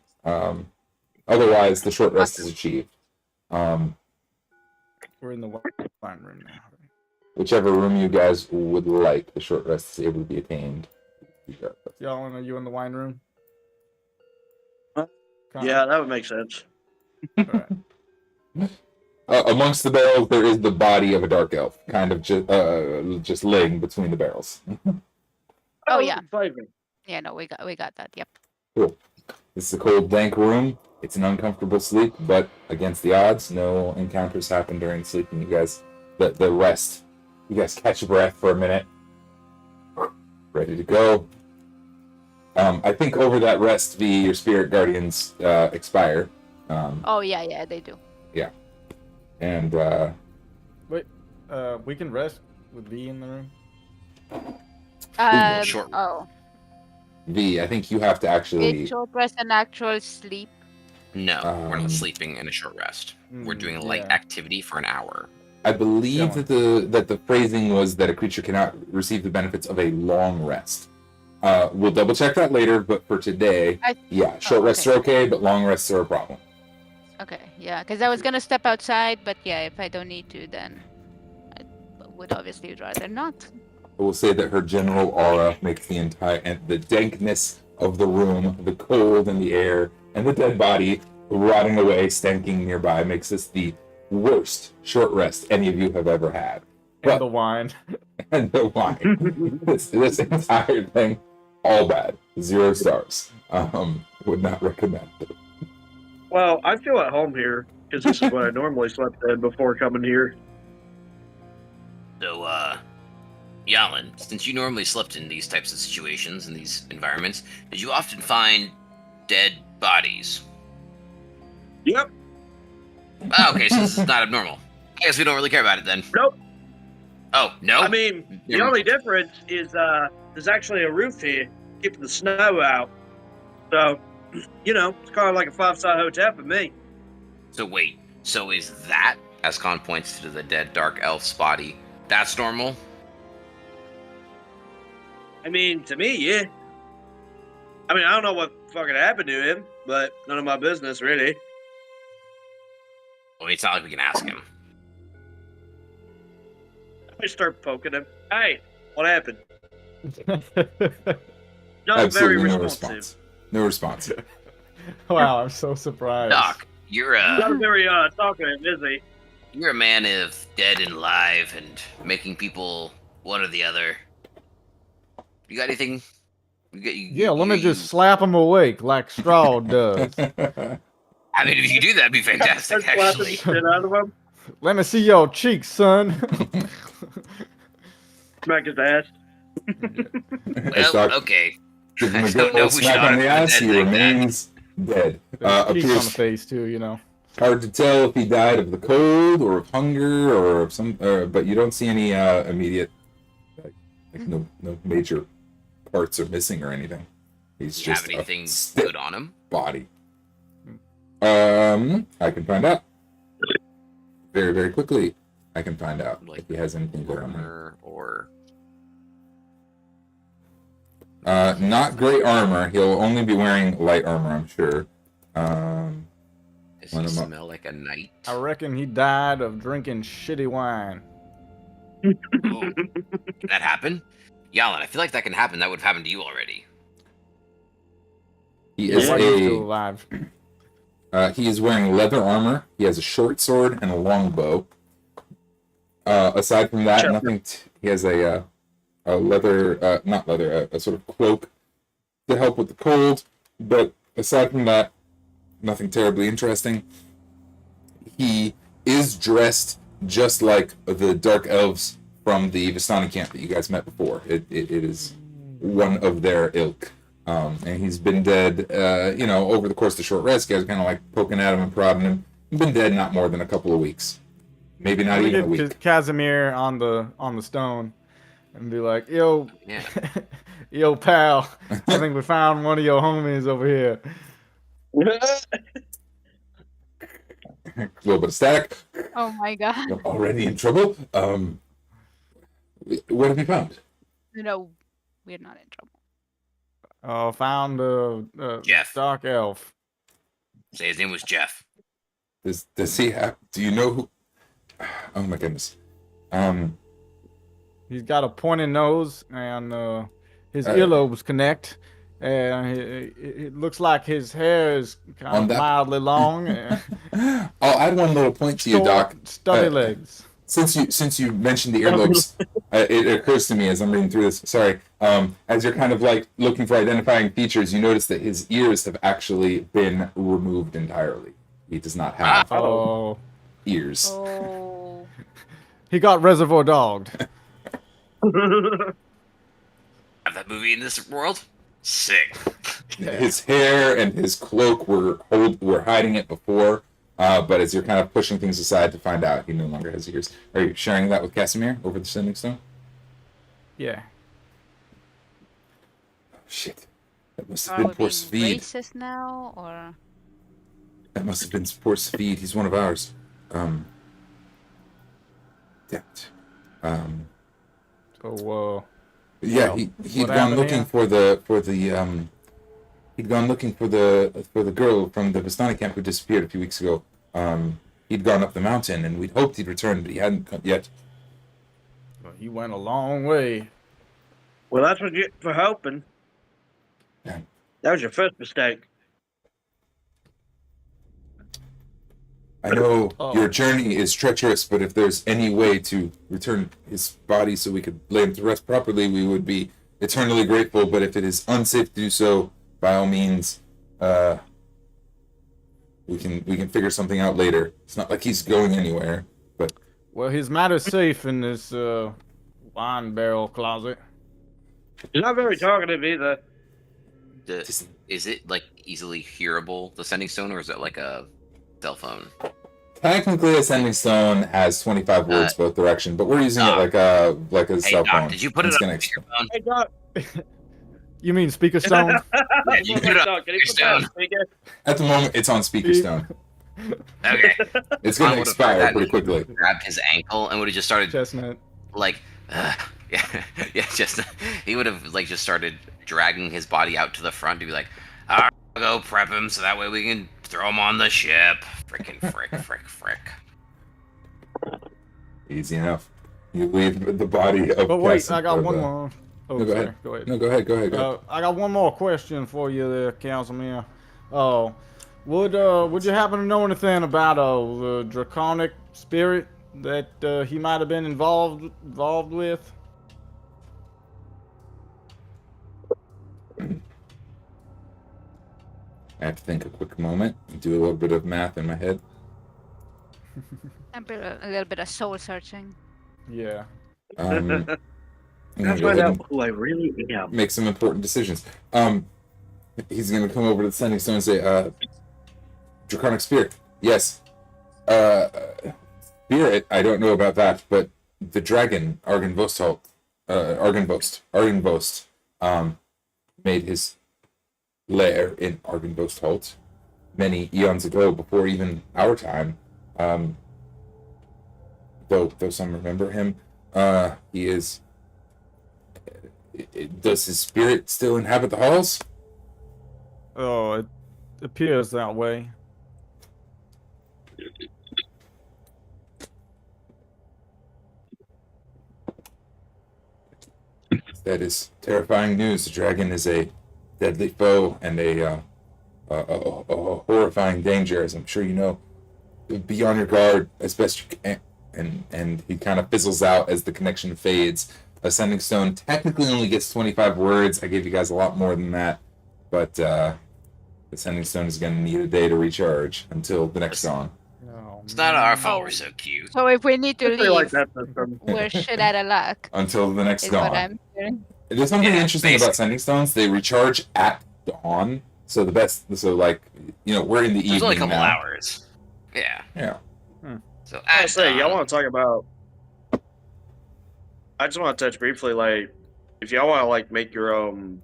Otherwise, the short rest is achieved. We're in the wine room now. Whichever room you guys would like, the short rest is able to be attained. Y'all, are you in the wine room? Yeah, that would make sense. All right. Amongst the barrels, there is the body of a dark elf, kind of just laying between the barrels. Oh yeah. Flavor. Yeah, no, we got that. Yep. Cool. This is a cold, dank room. It's an uncomfortable sleep, but against the odds, no encounters happen during sleeping. You guys, the rest. You guys catch your breath for a minute. Ready to go. I think over that rest, your spirit guardians expire. Oh yeah, they do. Yeah. And Wait, we can rest with V in the room. Short. Oh. V, I think you have to actually. It's short rest and actual sleep. No, we're not sleeping in a short rest. We're doing light activity for an hour. I believe that the phrasing was that a creature cannot receive the benefits of a long rest. We'll double check that later, but for today, short rests are okay, but long rests are a problem. Okay, yeah, because I was gonna step outside, but yeah, if I don't need to, then I would obviously rather not. I will say that her general aura makes the dankness of the room, the cold in the air, and the dead body rotting away, stanking nearby, makes this the worst short rest any of you have ever had. And the wine. And the wine. this entire thing, all bad. 0 stars. Would not recommend. Well, I feel at home here because this is what I normally slept in before coming here. So, Jalin, since you normally slept in these types of situations, in these environments, did you often find dead bodies? Yep. Oh, okay, so this is not abnormal. I guess we don't really care about it then. Nope. Oh, no? I mean, the only difference is there's actually a roof here keeping the snow out. So, it's kind of like a 5-star hotel for me. So wait, so is that, as Kahn points to the dead dark elf's body, that's normal? I mean, to me, yeah. I mean, I don't know what fucking happened to him, but none of my business, really. Well, it's not like we can ask him. I start poking him. Hey, what happened? Absolutely no response. No response. Wow, I'm so surprised. Doc, you're Not very talkative, is he? you're a man of dead and alive and making people one or the other. You got anything? Let me just slap him awake like Strahd does. I mean, if you do, that'd be fantastic, Start slapping actually. the shit out of him. Let me see your cheeks, son. Smack his ass. Well, okay. Give him I a don't good know old if we smack should on the honor ass. that He like that. remains dead. Cheeks on the Appears face too, hard to tell if he died of the cold or of hunger or of some. But you don't see any immediate, no major parts are missing or anything. He's Do you just have anything a stiff good on him? body. I can find out. Very, very quickly, I can find out Like if he has anything good on him. Armor or Not great armor. He'll only be wearing light armor, I'm sure. does Line he him up. smell like a knight? I reckon he died of drinking shitty wine. Ooh, can that happen? Jalin, I feel like that can happen. That would have happened to you already. He is Why are you still alive? he is wearing leather armor. He has a short sword and a long bow. Aside from that, nothing. He has a leather, not leather, a sort of cloak to help with the cold. But aside from that, nothing terribly interesting. He is dressed just like the dark elves from the Vistani camp that you guys met before. It is one of their ilk. And he's been dead, over the course of the short rest. You guys are kind of like poking at him and prodding him. He's been dead not more than a couple of weeks. Maybe not even a week. Casimir on the stone. and be like, "Yo, Yeah. yo, pal, I think we found one of your homies over here." A little bit of static. Oh my god. I'm already in trouble. What have you found? No, we're not in trouble. Found Jeff. dark elf. Say his name was Jeff. Does he have? Do you know who? Oh my goodness. He's got a pointy nose, and his Uh, earlobes connect. And it looks like his hair is kind On of that- mildly long. I'll add one little point to you, Doc. Stubby Uh, legs. Since you mentioned the earlobes, it occurs to me as I'm reading through this. Sorry, as you're kind of like looking for identifying features, you notice that his ears have actually been removed entirely. He does not have Oh, ears. Oh. he got Reservoir Dogged. Have that movie in this world? Sick. His hair and his cloak were hiding it before, but as you're kind of pushing things aside to find out, he no longer has ears. Are you sharing that with Casimir over the Sending Stone? Yeah. Oh, shit. That must have Are been we poor being Svid. racist now, or? That must have been poor Svid. He's one of ours. Damn it. So, Yeah, Well, he'd what gone happened looking here? for the girl from the Vistani camp who disappeared a few weeks ago. He'd gone up the mountain, and we'd hoped he'd returned, but he hadn't come yet. he went a long way. Well, that's what you for helping. Yeah. That was your first mistake. I know Oh. your journey is treacherous, but if there's any way to return his body so we could lay him to rest properly, we would be eternally grateful. But if it is unsafe to do so, by all means, we can figure something out later. It's not like he's going anywhere, but Well, his matter's safe in this wine barrel closet. He's not very talkative either. Is it like easily hearable, the sending stone, or is it like a cell phone? technically a Sending Stone has 25 words both direction, but we're using it Doc. like a Hey cell Doc, phone. did you put It's it gonna on speakerphone? Hey, Doc. You mean speaker stone? Yeah, you put it on Doc, can you put that on speaker speaker? At the moment, it's on speaker stone. Okay. It's I gonna would've heard expire that pretty and quickly. Grabbed his ankle and would have just started Chestnut. like, yeah, just he would have like just started dragging his body out to the front to be like, I'll go prep him so that way we can throw him on the ship. Frickin' frick. Easy enough. You leave the body of. But wait, Cassim- I got of, one more. Oh, No, go sorry. ahead. Go ahead. No, go ahead. Go ahead. I got one more question for you there, Casimir. Oh, would you happen to know anything about the draconic spirit that he might have been involved with? I have to think a quick moment and do a little bit of math in my head. A little bit of soul searching. Yeah. I'm gonna Let's go find ahead out and who I really am. make some important decisions. He's gonna come over to the Sending Stone and say, Draconic Spirit. Yes. Spirit, I don't know about that, but the dragon, Argynvost, made his lair in Argynvost Holt many eons ago, before even our time. Though some remember him, he is. Does his spirit still inhabit the halls? Oh, it appears that way. That is terrifying news. The dragon is a deadly foe and a horrifying danger, as I'm sure you know. Be on your guard as best you can. And he kind of fizzles out as the connection fades. A Sending Stone technically only gets 25 words. I gave you guys a lot more than that. But the Sending Stone is going to need a day to recharge until the next dawn. Oh, It's not our fault. Oh. We're so cute. So if we need to I feel like leave, that's system. we're shit out of luck. Until the next Is what dawn. I'm hearing. There's something Yeah, interesting about Sending Stones. They recharge at dawn. So we're in the There's evening only a couple now. hours. Yeah. Yeah. So I at say, y'all dawn- want to talk about. I just want to touch briefly, like, if y'all want to like make your own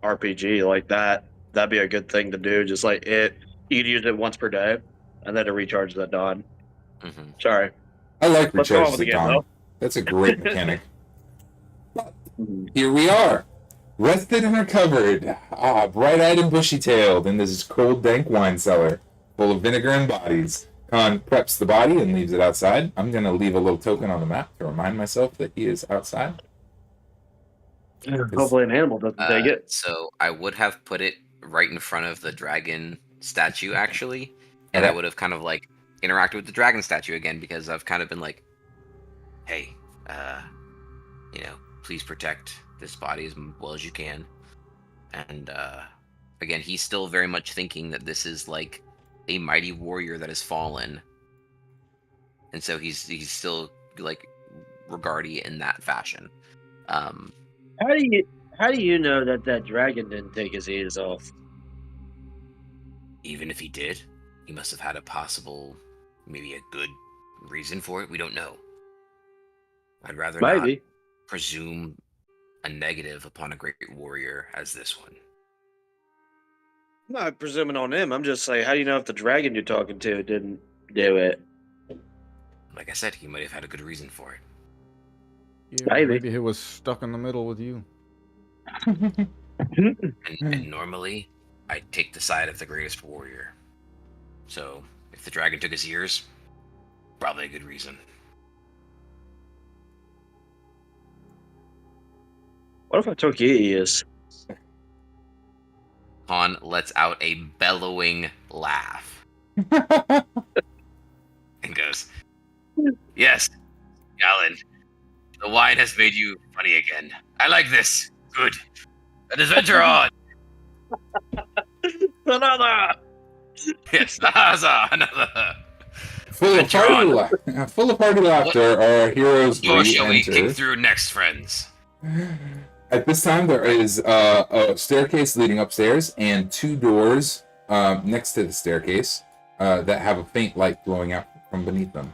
RPG like that, that'd be a good thing to do. Just like it, you could use it once per day, and then it recharges at dawn. Mm-hmm. Sorry. I like Let's go on recharges with the at game, dawn. though. That's a great mechanic. Here we are, rested and recovered. Bright-eyed and bushy-tailed in this cold, dank wine cellar, full of vinegar and bodies. Kahn preps the body and leaves it outside. I'm going to leave a little token on the map to remind myself that he is outside. Hopefully, an animal doesn't take it. So I would have put it right in front of the dragon statue, actually, and I Okay. would have kind of like interacted with the dragon statue again because I've kind of been like, hey, please protect this body as well as you can. And again, he's still very much thinking that this is like a mighty warrior that has fallen, and so he's still like regarding it in that fashion. How do you know that dragon didn't take his ears off? Even if he did, he must have had a possible, maybe a good reason for it. We don't know. I'd rather not Maybe. presume a negative upon a great warrior as this one. I'm not presuming on him. I'm just saying, how do you know if the dragon you're talking to didn't do it? Like I said, he might have had a good reason for it. Yeah, Maybe. maybe he was stuck in the middle with you. And normally, I take the side of the greatest warrior. So, if the dragon took his ears, probably a good reason. What if I took your ears? Han lets out a bellowing laugh and goes, "Yes, Jalin, the wine has made you funny again. I like this. Good. Let us venture on." Another! Yes, another. Full of party laughter, our heroes Or shall we re-enter. kick through next, friends? At this time, there is a staircase leading upstairs and two doors next to the staircase that have a faint light glowing out from beneath them.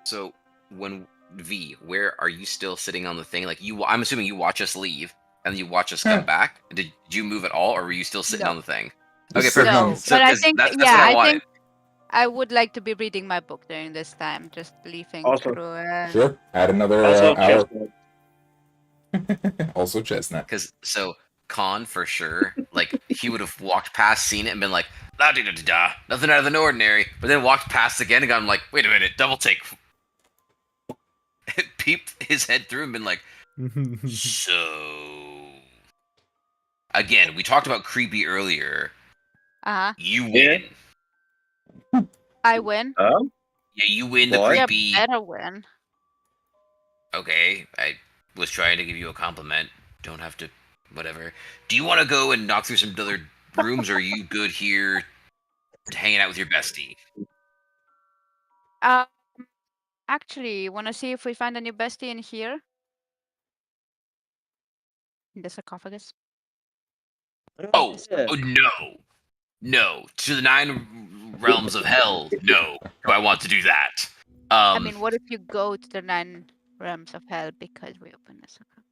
So, where are you still sitting on the thing? Like I'm assuming you watch us leave and you watch us come back. Did you move at all, or were you still sitting No. on the thing? Just Okay, sitting perfect. on No, the- So, but I 'cause think, that's yeah, what I I wanted. think I would like to be reading my book during this time, just leafing Awesome. through. Sure, add another Also, hour. chestnut. Also chestnut. Because Kahn for sure, like he would have walked past, seen it, and been like, "La da da da da, nothing out of the ordinary," but then walked past again and gone like, "Wait a minute, double take." Peeped his head through and been like, "So." Again, we talked about creepy earlier. You win. I win. Oh? Yeah, you win the What? Yeah, creepy. better win. Okay, I was trying to give you a compliment. Don't have to, whatever. Do you want to go and knock through some other rooms, or are you good here hanging out with your bestie? Actually, want to see if we find a new bestie in here? In the sarcophagus? Oh, Yeah. oh no. No. To the 9 realms of hell, no. Do I want to do that? I mean, what if you go to the 9 realms of hell because we open the sarcophagus?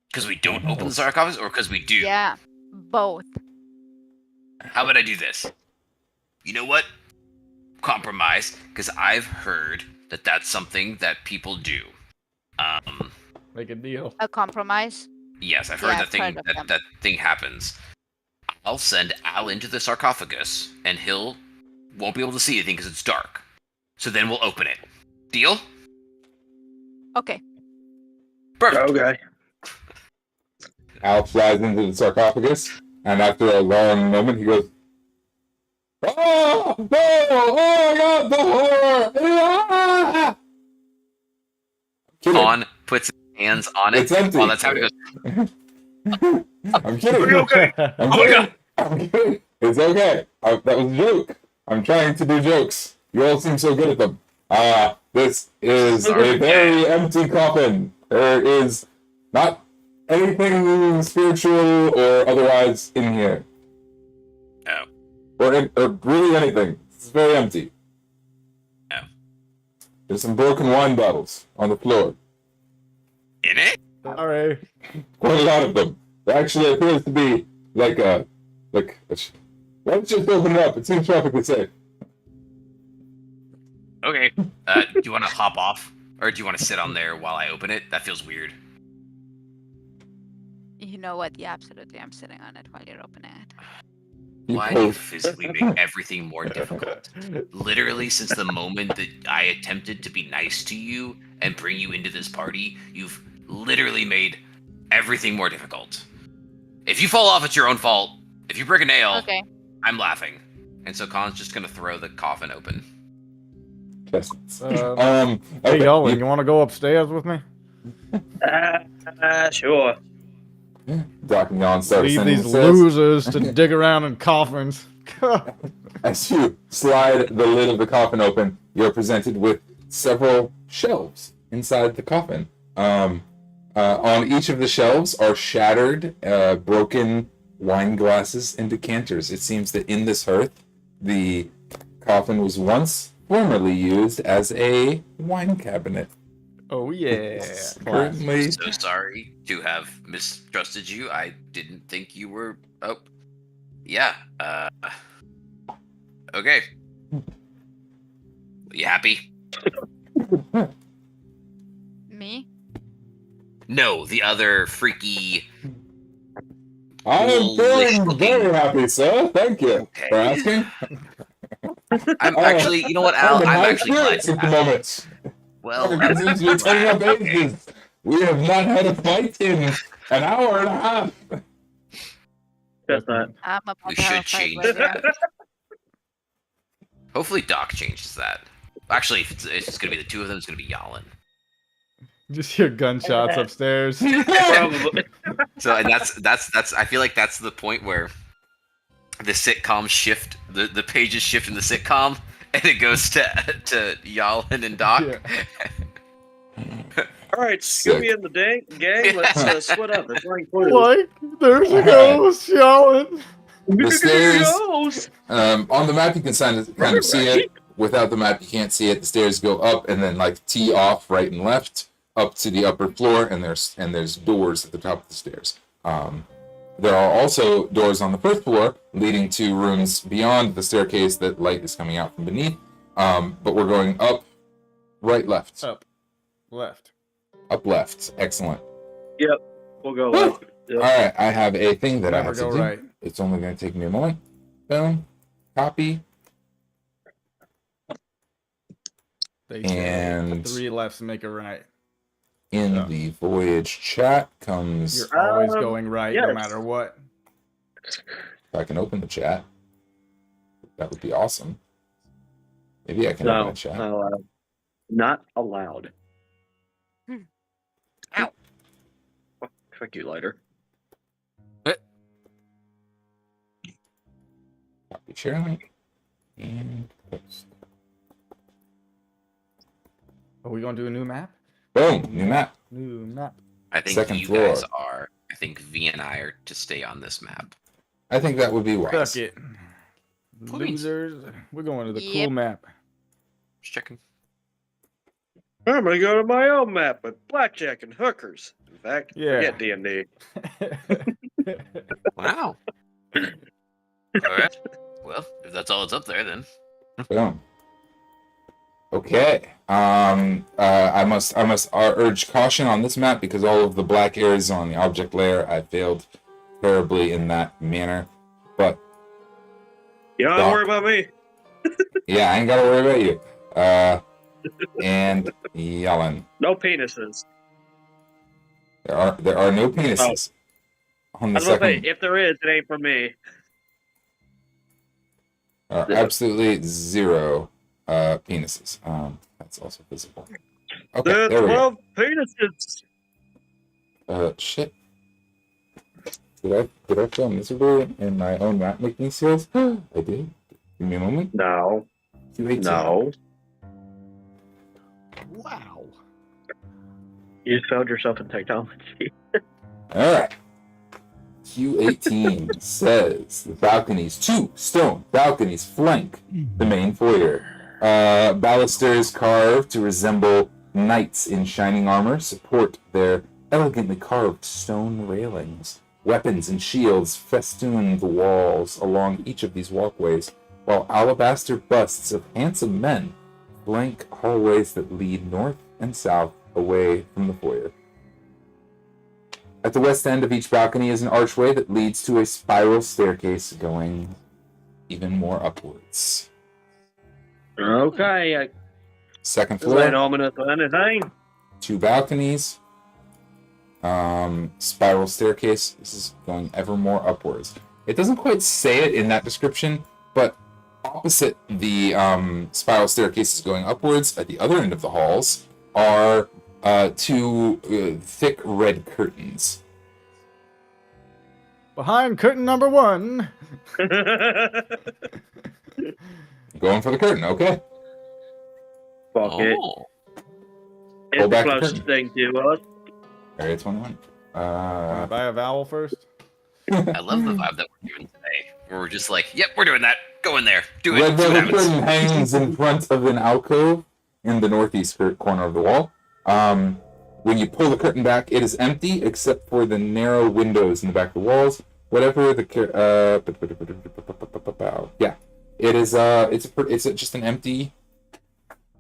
Because we don't open the sarcophagus, or because we do? Yeah, both. How about I do this? You know what? Compromise, because I've heard that that's something that people do. Make a deal. A compromise? Yes, I've Yeah, heard I've heard of them. that thing happens. I'll send Al into the sarcophagus, and he'll won't be able to see anything because it's dark. So then we'll open it. Deal? Okay. Perfect. Okay. Al flies into the sarcophagus, and after a long moment, he goes, "Oh no! Oh my God, the horror!" Ah! Kidding. Han puts his hands on it. It's empty. While that's how he goes, I'm kidding. Are you okay? I'm Oh my kidding. God. I'm kidding. It's okay. That was a joke. I'm trying to do jokes. You all seem so good at them. This is a very empty coffin. There is not anything spiritual or otherwise in here. Oh. Or really anything. It's very empty. Oh. There's some broken wine bottles on the floor. in it? Sorry. Quite a lot of them. There actually appears to be like a why don't you just open it up? It seems perfectly safe. Okay. Do you want to hop off, or do you want to sit on there while I open it? That feels weird. You know what? Yeah, absolutely. I'm sitting on it while you're opening it. Why do you physically make everything more difficult? Literally, since the moment that I attempted to be nice to you and bring you into this party, you've literally made everything more difficult. If you fall off, it's your own fault. If you break a nail, Okay. I'm laughing. And so Khan's just gonna throw the coffin open. Hey, Okay, Jalin, you want to go upstairs with me? Sure. Doc and Jan start Leave ascending these the stairs. losers to dig around in coffins. As you slide the lid of the coffin open, you're presented with several shelves inside the coffin. On each of the shelves are shattered, broken wine glasses and decanters. It seems that in this hearth, the coffin was formerly used as a wine cabinet. Oh yeah. Certainly. So sorry to have mistrusted you. I didn't think you were. Oh, yeah. Okay. You happy? Me? No, the other freaky. I am feeling Looking- very happy, sir. Thank you Okay. for asking. I'm actually, you know what, Al? I'm in I'm high actually glad. spirits at the moment. Well, It seems to be turning up ages. We have not had a fight in an hour and a half. That's not. I'm about We to have a should fight change with you. that. Hopefully, Doc changes that. Actually, if it's going to be the two of them, it's going to be Jalin. Just hear gunshots upstairs. Probably. So, and that's. I feel like that's the point where the sitcom shift, the pages shift in the sitcom, and it goes to Jalin and Doc. Yeah. All right, Scooby and the gang, let's split up. It's like, Like, there's a ghost, Jalin. The stairs, on the map you can kind of see it. Without the map you can't see it. The stairs go up and then like tee off right and left up to the upper floor, and there's doors at the top of the stairs. There are also doors on the first floor leading to rooms beyond the staircase that light is coming out from beneath. But we're going up, right, left. Up, left. Up, left. Excellent. Yep, we'll go left. Yep. All right, I have a thing that I Never have to go do. right. It's only going to take me a moment. Boom. Copy. They say And 3 lefts make a right. in Yeah. the voyage chat comes... You're always Um, going right, no yes. matter what. If I can open the chat, that would be awesome. Maybe I can open No, the chat. not allowed. Not allowed. Ow. Fuck you, lighter. Copy share link. And post. Are we going to do a new map? Boom. New map. New map. I think Second you floor. guys are. I think V and I are to stay on this map. I think that would be wise. Fuck it. Please. Losers. We're going to the Yep. cool map. Just checking. I'm gonna go to my own map with blackjack and hookers. In fact, Yeah. forget D&D. Wow. All right. Well, if that's all that's up there, then. Boom. Okay. I must urge caution on this map because all of the black areas on the object layer I failed terribly in that manner. But You don't have to worry about me. yeah, I ain't gotta worry about you. And Jalin. No penises. There are no penises on I the was gonna say, second. if there is, it ain't for me. Absolutely zero penises. That's also visible. Okay, There there are we go. 12 penises. Shit. Did I fail miserably in my own map making skills? I did. Give me a moment. No. Q18. No. Wow. You just found yourself in technology. All right. Q18 says the balconies, 2 stone balconies flank the main foyer. Balusters carved to resemble knights in shining armor support their elegantly carved stone railings. Weapons and shields festoon the walls along each of these walkways, while alabaster busts of handsome men flank hallways that lead north and south away from the foyer. At the west end of each balcony is an archway that leads to a spiral staircase going even more upwards. Okay. Second This ain't floor, ominous or anything. 2 balconies, spiral staircase. This is going ever more upwards. It doesn't quite say it in that description, but opposite the spiral staircases going upwards, at the other end of the halls, are 2 thick red curtains. Behind curtain number 1. Going for the curtain, okay. Fuck it. Oh. It's Pull the back the closest curtain. thing to us. Area 21. Wanna buy a vowel first? I love the vibe that we're doing today. Where we're just like, yep, we're doing that. Go in there. Do it. Red See what velvet happens. curtain hangs in front of an alcove in the northeast corner of the wall. When you pull the curtain back, it is empty except for the narrow windows in the back of the walls. Whatever the yeah, it is. It's just an empty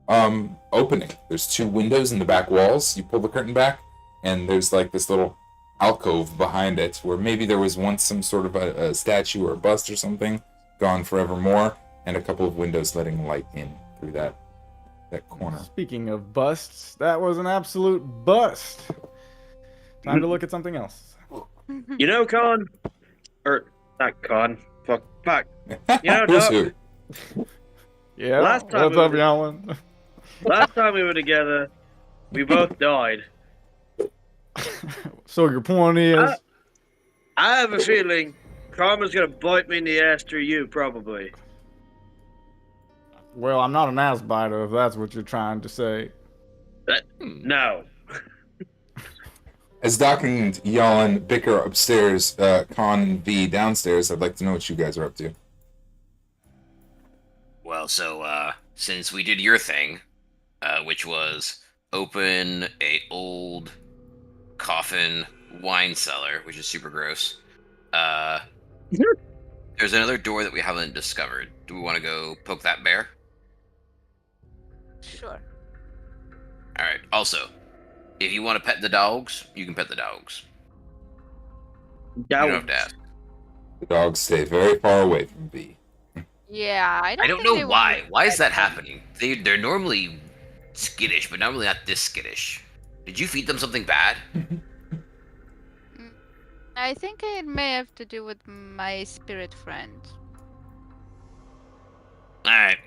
opening. There's 2 windows in the back walls. You pull the curtain back, and there's like this little alcove behind it where maybe there was once some sort of a statue or a bust or something, gone forevermore, and a couple of windows letting light in through that corner. Speaking of busts, that was an absolute bust. Time to look at something else. You know, Kahn? Or, not Kahn. Fuck. You know, Who's Doc? who? Yeah, Last time what's we up, were- Jalin? Last time we were together, we both died. So your point is, I have a feeling karma's gonna bite me in the ass through you, probably. well, I'm not an ass biter if that's what you're trying to say. No. As Doc and Jalin bicker upstairs, Kahn and V downstairs, I'd like to know what you guys are up to. Well, so since we did your thing, which was open a old coffin wine cellar, which is super gross. There's another door that we haven't discovered. Do we want to go poke that bear? Sure. All right. Also, if you want to pet the dogs, you can pet the dogs. You don't have to ask. The dogs stay very far away from V. Yeah, I I don't think they know want why. to Why is that pet them. happening? They're normally skittish, but normally not this skittish. Did you feed them something bad? I think it may have to do with my spirit friend. All right.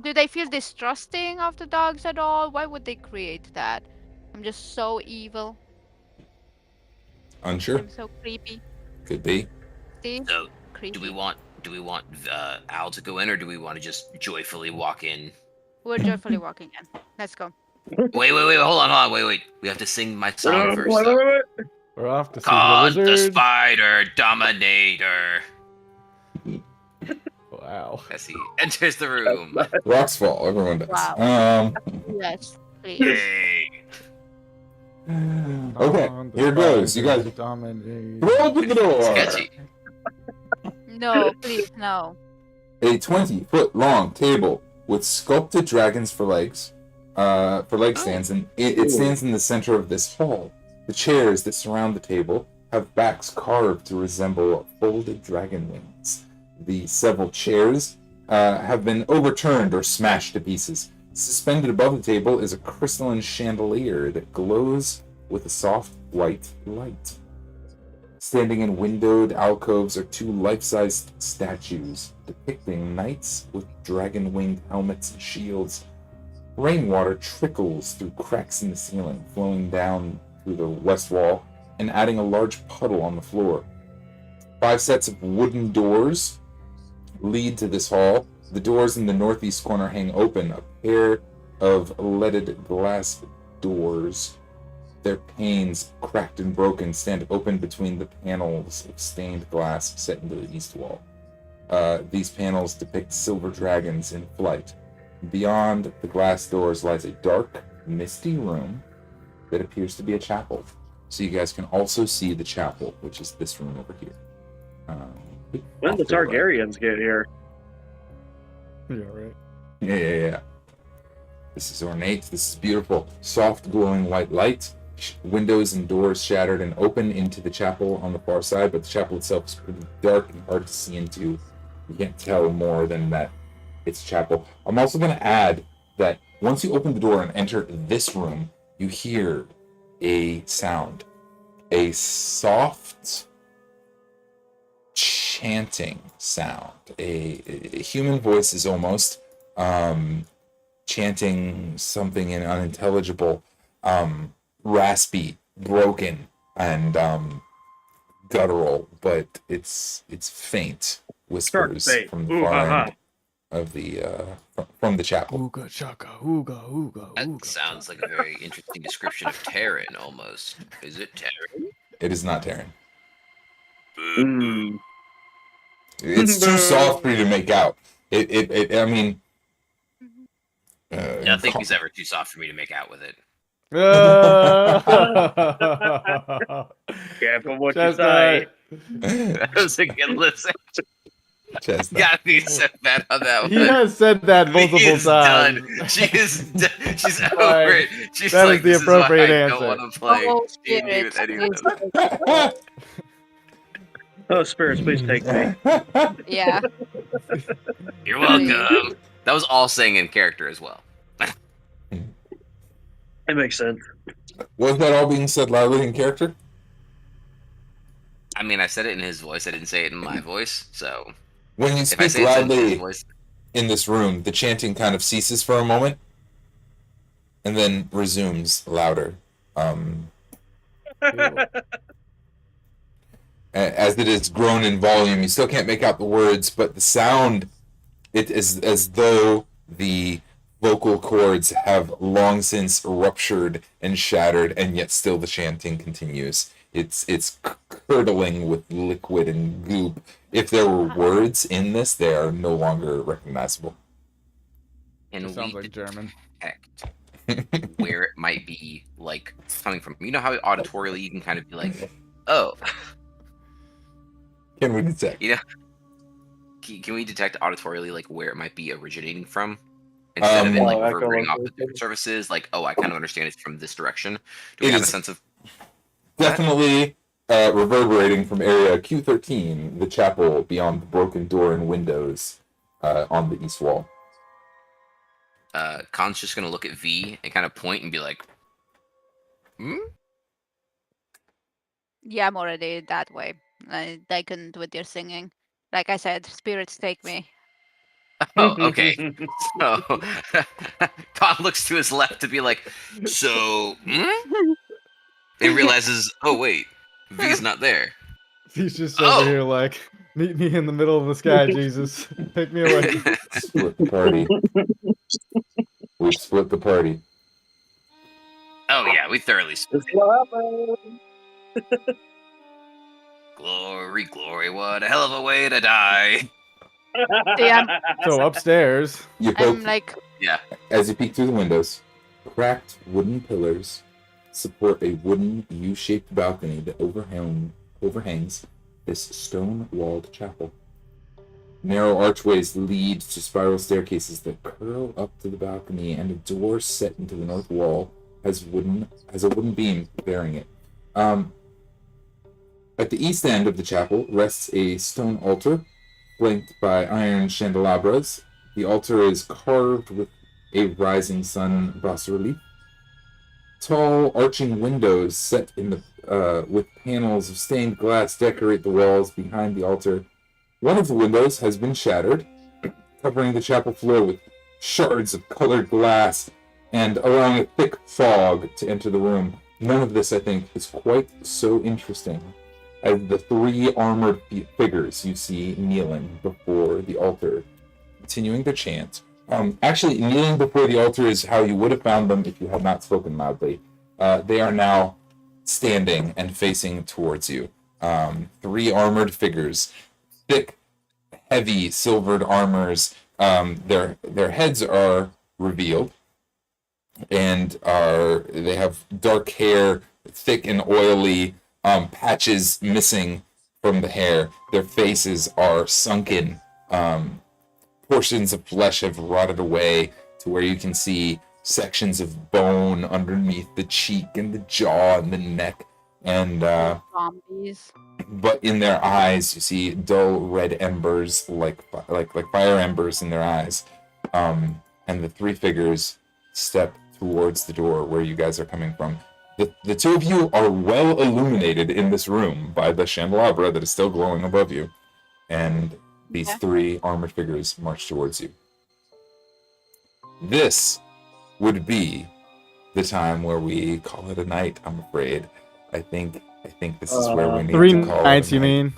Do they feel distrusting of the dogs at all? Why would they create that? I'm just so evil. Unsure. I'm so creepy. Could be. See? So, Creepy. do we want Al to go in, or do we want to just joyfully walk in? We're joyfully walking in. Let's go. Wait, hold on, wait. We have to sing my song first. Though. Wait. We're off to see Kahn the the wizard. Spider Dominator. Wow. As he enters the room. Rocks fall. Everyone does. Wow. Yes, please. Hey. Okay, On the here goes. You guys dominate. roll open the door. Sketchy. No, please, no. A 20-foot long table with sculpted dragons for legs, stands, and it stands in the center of this hall. The chairs that surround the table have backs carved to resemble folded dragon wings. The several chairs have been overturned or smashed to pieces. Suspended above the table is a crystalline chandelier that glows with a soft white light. Standing in windowed alcoves are 2 life-sized statues depicting knights with dragon-winged helmets and shields. Rainwater trickles through cracks in the ceiling, flowing down through the west wall and adding a large puddle on the floor. 5 sets of wooden doors lead to this hall. The doors in the northeast corner hang open. A pair of leaded glass doors, their panes cracked and broken, stand open between the panels of stained glass set into the east wall. These panels depict silver dragons in flight. Beyond the glass doors lies a dark, misty room that appears to be a chapel. so you guys can also see the chapel, which is this room over here. When the off to right. Targaryens get here? Yeah, right. Yeah. This is ornate. This is beautiful. Soft, glowing white light. Windows and doors shattered and open into the chapel on the far side, but the chapel itself is pretty dark and hard to see into. You can't tell more than that it's chapel. I'm also going to add that once you open the door and enter this room, you hear a sound. A soft chanting sound. A human voice is almost chanting something in unintelligible, raspy, broken, and guttural, but it's faint whispers from the far end of the from the chapel. Ooga chaka, ooga, ooga, That ooga. sounds like a very interesting description of Terran, almost. Is it Terran? It is not Terran. Mm. It's too soft for you to make out. I mean, Nothing is ever too soft for me to make out with it. Careful what you Chestnut. say. That was a good listen. Chestnut. Got me so bad on that one. He has said that She multiple is times. done. She is done. She's Like, over it. She's that is like, the this is why appropriate I answer. don't want to play Oh, D&D with spirit, anyone. please. Oh, spirits, please take me. Yeah. You're welcome. That was all saying in character as well. It makes sense. Was that all being said loudly in character? I mean, I said it in his voice. I didn't say it in my voice. So When you if I speak say it in his loudly voice, in this room, the chanting kind of ceases for a moment and then resumes louder. As it is grown in volume, you still can't make out the words, but the sound, it is as though the vocal cords have long since ruptured and shattered, and yet still the chanting continues. It's curdling with liquid and goop. If there were words in this, they are no longer recognizable. and It sounds we like German. detect where it might be like coming from. You know how auditorily you can kind of be like, oh, Can we detect? you know, can we detect auditorily like where it might be originating from? Instead of it like reverberating off the different surfaces, like, oh, I kind of understand it's from this direction. Do we It have a is sense of definitely reverberating from area Q13, the chapel beyond the broken door and windows on the east wall. Khan's just gonna look at V and kind of point and be like, hmm? Yeah, I'm already that way. I couldn't with your singing. Like I said, spirits take me. Oh, okay. So Khan looks to his left to be like, so, hmm? And realizes, oh wait, V's not there. He's just Oh. over here like, meet me in the middle of the sky, Jesus. Take me away. Split the party. We split the party. Oh yeah, we thoroughly split. It's what happened. Glory, glory, what a hell of a way to die. Yeah. So upstairs, You I'm both, like, Yeah. as you peek through the windows, cracked wooden pillars support a wooden U-shaped balcony that overhangs this stone-walled chapel. Narrow archways lead to spiral staircases that curl up to the balcony, and a door set into the north wall has a wooden beam bearing it. At the east end of the chapel rests a stone altar, flanked by iron candelabras. The altar is carved with a rising sun bas-relief. Tall, arching windows set in the with panels of stained glass decorate the walls behind the altar. One of the windows has been shattered, covering the chapel floor with shards of colored glass and allowing a thick fog to enter the room. None of this, I think, is quite so interesting as the three armored figures you see kneeling before the altar, continuing their chant. Actually, kneeling before the altar is how you would have found them if you had not spoken loudly. They are now standing and facing towards you. Three armored figures, thick, heavy, silvered armors. Their heads are revealed, and they have dark hair thick and oily, patches missing from the hair. Their faces are sunken. Portions of flesh have rotted away to where you can see sections of bone underneath the cheek and the jaw and the neck. And Zombies. but in their eyes, you see dull red embers, like fire embers in their eyes. And the three figures step towards the door where you guys are coming from. The two of you are well illuminated in this room by the candelabra that is still glowing above you. And these three armored figures march towards you. This would be the time where we call it a night, I'm afraid. I think this is where we need to call nights, it a night. you mean?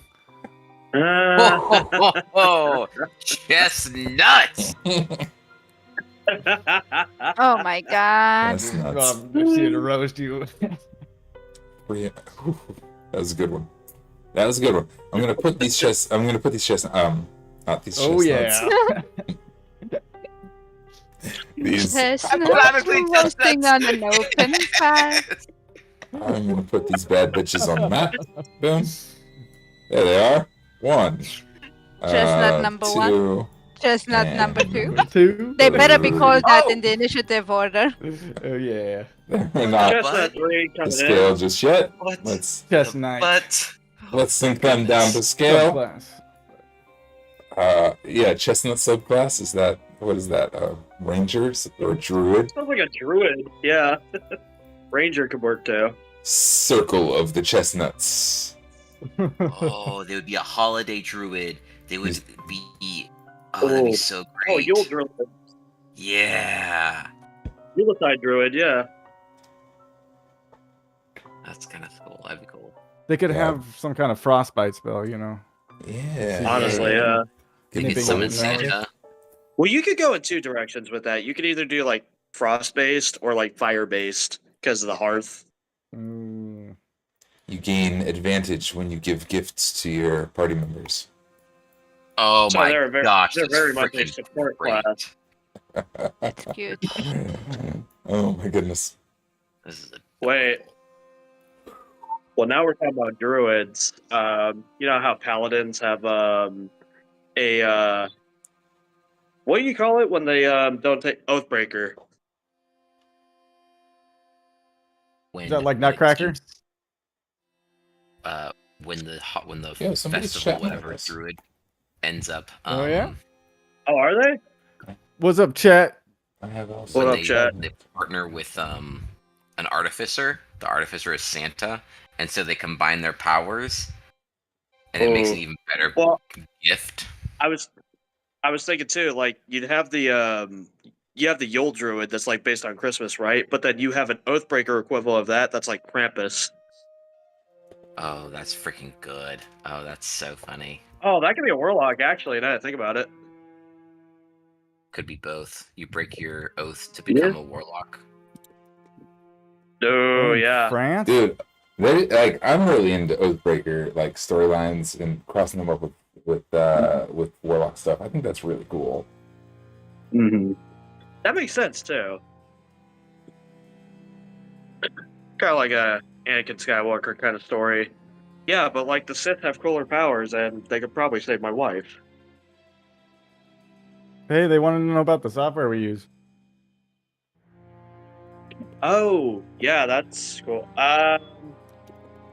Oh, chestnuts! Oh my god. That's nuts. I'm here to roast you. That was a good one. That was a good one. I'm gonna put these chests. Not these chestnuts. Oh yeah. These. Chestnuts roasting on an open fire. I'm gonna put these bad bitches on the map. Boom. There they are. One. Chestnut number two, one. Chestnut and number two. Two. They better be called that Oh. in the initiative order. Oh yeah. They're not Chestnut 3 to coming scale in. just yet. What? Chestnut. But Let's sink them down to scale. Subclass. Yeah, chestnut subclass. Is that what is that? Rangers or druid? Sounds like a druid. Yeah. Ranger could work too. Circle of the chestnuts. oh, they would be a holiday druid. They would be. Oh, that'd be so Oh, great. Yule druid. Yeah, Yuletide druid, yeah. that's kind of cool. That'd be cool. They could Yeah. have some kind of frostbite spell, you know. Yeah. Honestly, yeah. Could You be could Nipping summon on Santa. Well, you could go in two directions with that. You could either do like frost based or like fire based because of the hearth. Mm. You gain advantage when you give gifts to your party members. Oh So my they're very, gosh, they're that's very much a freaking support great. class. That's cute. Oh my goodness. This is a Wait. Well, now we're talking about druids. You know how paladins have what do you call it when they don't take Oathbreaker? when Is that like the Nutcracker? teams- when the Yeah, somebody's festival, chatting with whatever us. druid ends up. Oh, yeah? Oh, are they? What's up, chat? I have also. What When up, they, chat? they partner with an artificer. The artificer is Santa, and so they combine their powers, and it makes an even better Well, gift. I was thinking too. Like you'd have the you have the Yule druid that's like based on Christmas, right? But then you have an Oathbreaker equivalent of that that's like Krampus. Oh, that's freaking good. Oh, that's so funny. Oh, that could be a warlock actually. Now that I think about it. Could be both. You break your oath to become a warlock. Oh In yeah. France? Dude, I'm really into Oathbreaker like storylines and crossing them up with warlock stuff. I think that's really cool. Mm-hmm. That makes sense too. Kind of like a Anakin Skywalker kind of story. Yeah, but like the Sith have cooler powers, and they could probably save my wife. Hey, they wanted to know about the software we use. Oh, yeah, that's cool.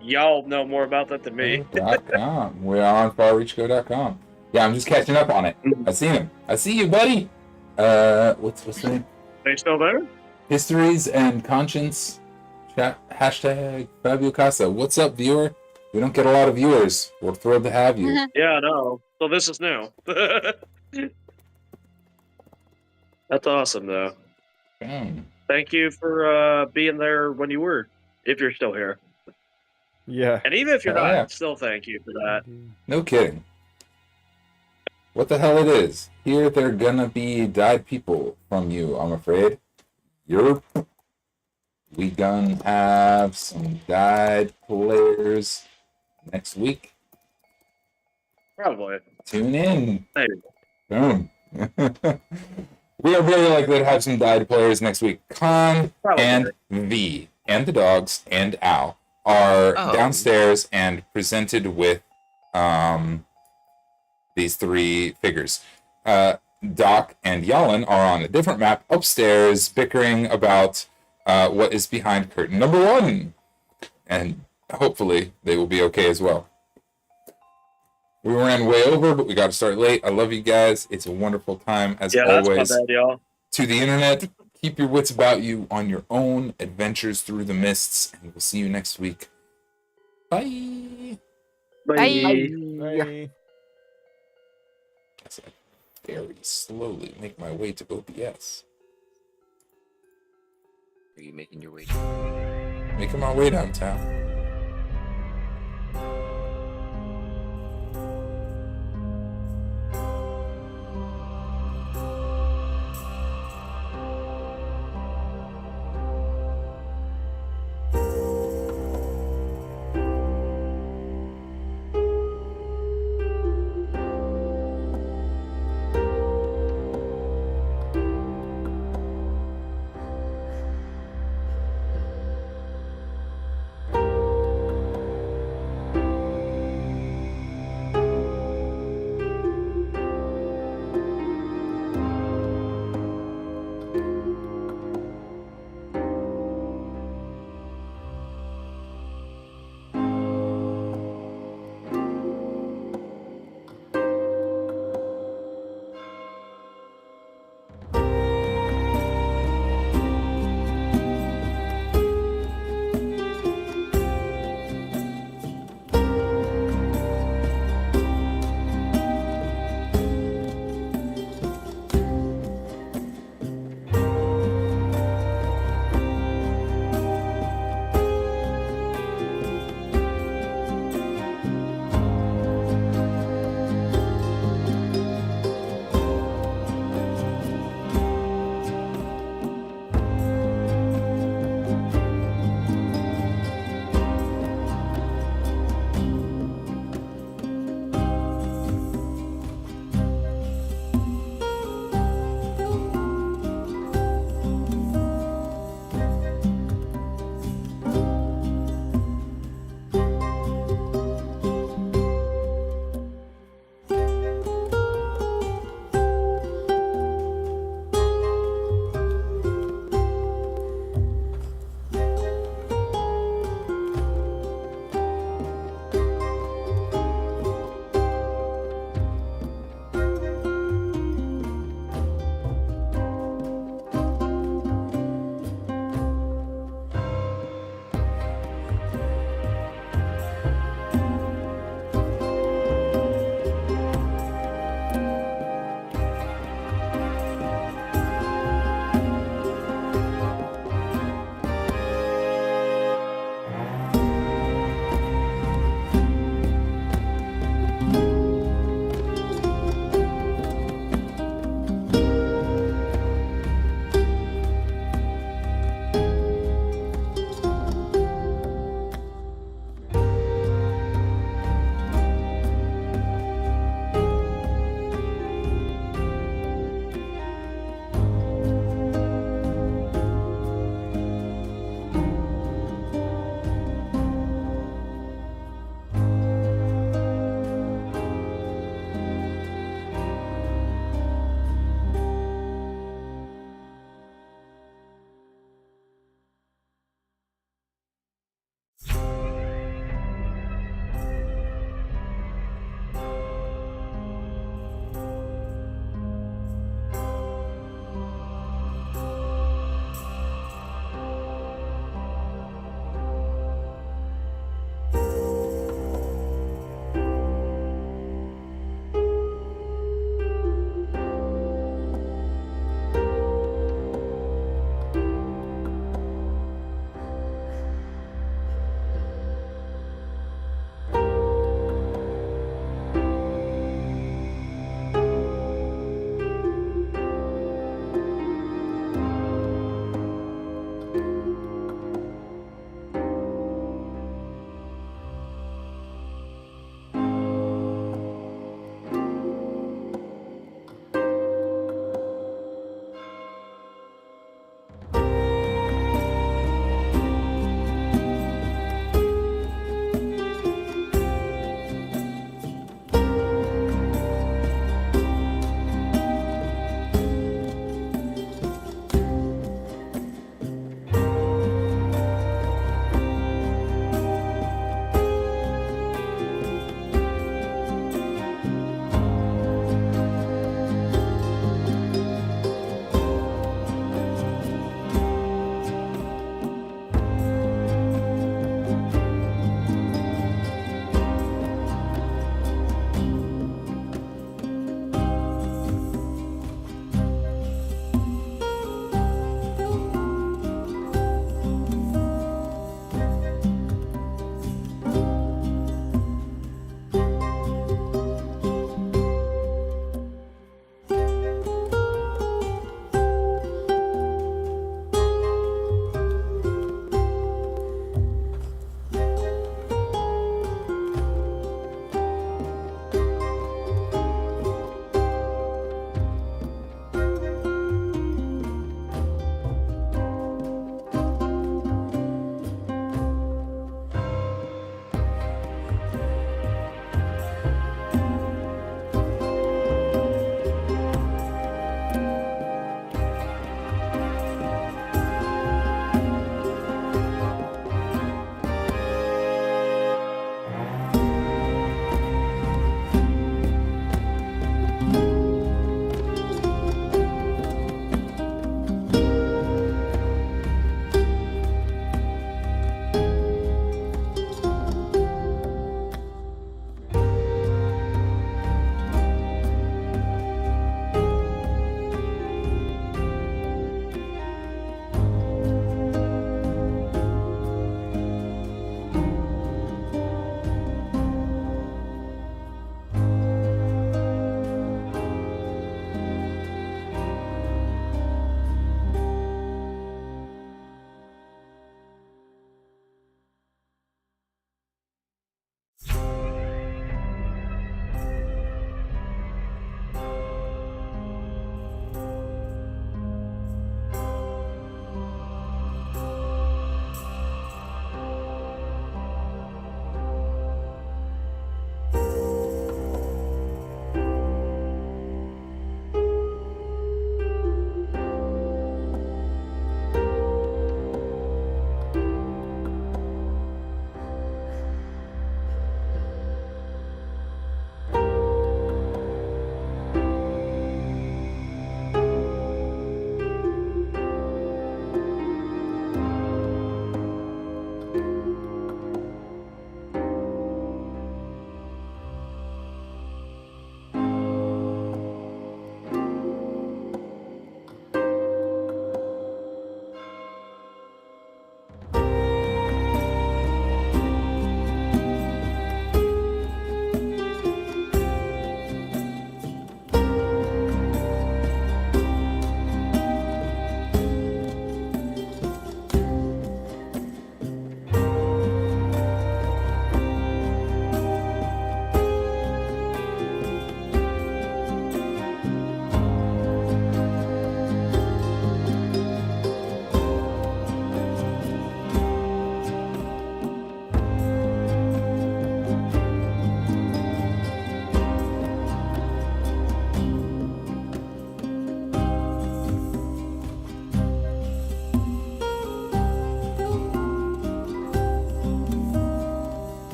Y'all know more about that than me. .com. We're on farreachgo.com. Yeah, I'm just catching up on it. I see him. I see you, buddy. What's the name? They still there? Histories and Conscience. Chat hashtag Fabio Casa. What's up, viewer? We don't get a lot of viewers. We're thrilled to have you. Yeah, I know. So this is new. That's awesome, though. Thank you for being there when you were, if you're still here. Yeah. And even if you're Oh, not, yeah. still thank you for that. No kidding. What the hell it is? Here they're gonna be died people from you, I'm afraid. We gonna have some died players next week. Probably. Tune in. Maybe. Boom. We are very likely to have some died players next week. Kahn Probably. and V. and the dogs and Al are Oh. downstairs and presented with these three figures. Doc and Jalin are on a different map upstairs, bickering about what is behind curtain number 1. And hopefully they will be okay as well. We ran way over, but we got to start late. I love you guys. It's a wonderful time, as always. That's my bad, y'all. To the internet, keep your wits about you on your own adventures through the mists, and we'll see you next week. Bye. Bye. Bye. As I very slowly make my way to OBS. Are you making your way? Making my way downtown.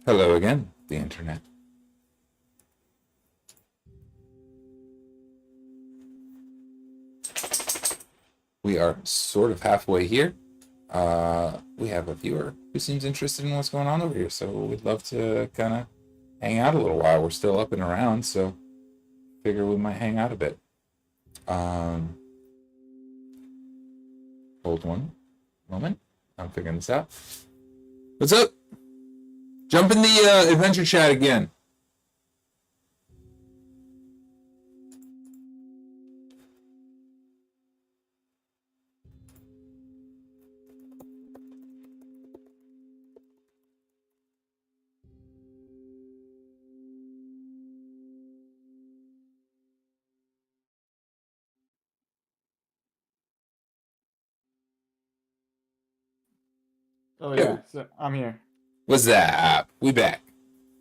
Hello again, the internet. We are sort of halfway here. We have a viewer who seems interested in what's going on over here, so we'd love to kind of hang out a little while. We're still up and around, so figure we might hang out a bit. Hold one moment. I'm figuring this out. What's up? Jump in the adventure chat again. Oh yeah, so I'm here. What's up? We back.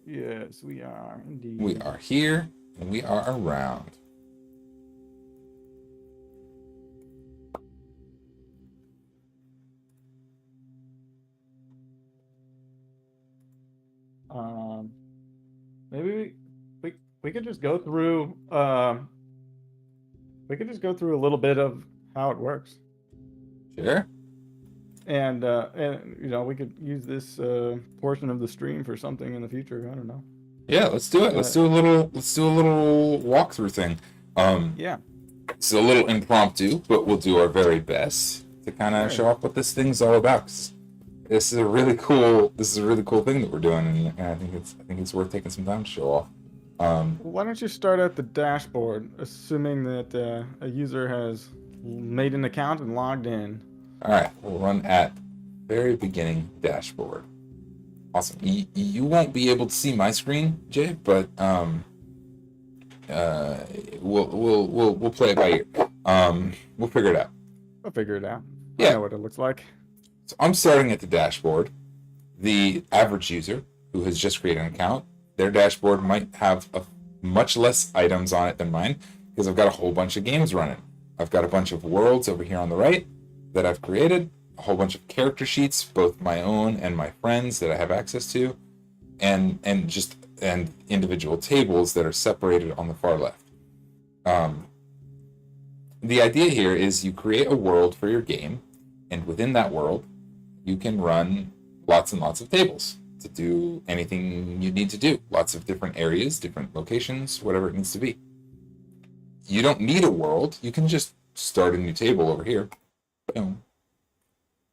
Yes, we are indeed. We are here and we are around. Maybe we could just go through we could just go through a little bit of how it works. Sure. And you know, we could use this portion of the stream for something in the future. I don't know. Yeah, let's do it. Let's do a little walkthrough thing. Yeah. It's a little impromptu, but we'll do our very best to kind of show off what this thing's all about. 'Cause this is a really cool thing that we're doing, and I think it's worth taking some time to show off. Why don't you start at the dashboard, assuming that a user has made an account and logged in. All right, we'll run at very beginning dashboard. Awesome. You won't be able to see my screen, Jay, but we'll play it by ear. We'll figure it out. I'll figure it out. Yeah. I know what it looks like. So I'm starting at the dashboard. The average user who has just created an account, their dashboard might have much less items on it than mine because I've got a whole bunch of games running. I've got a bunch of worlds over here on the right that I've created, a whole bunch of character sheets, both my own and my friends that I have access to, and individual tables that are separated on the far left. The idea here is you create a world for your game, and within that world, you can run lots and lots of tables to do anything you need to do. Lots of different areas, different locations, whatever it needs to be. You don't need a world. You can just start a new table over here. Boom.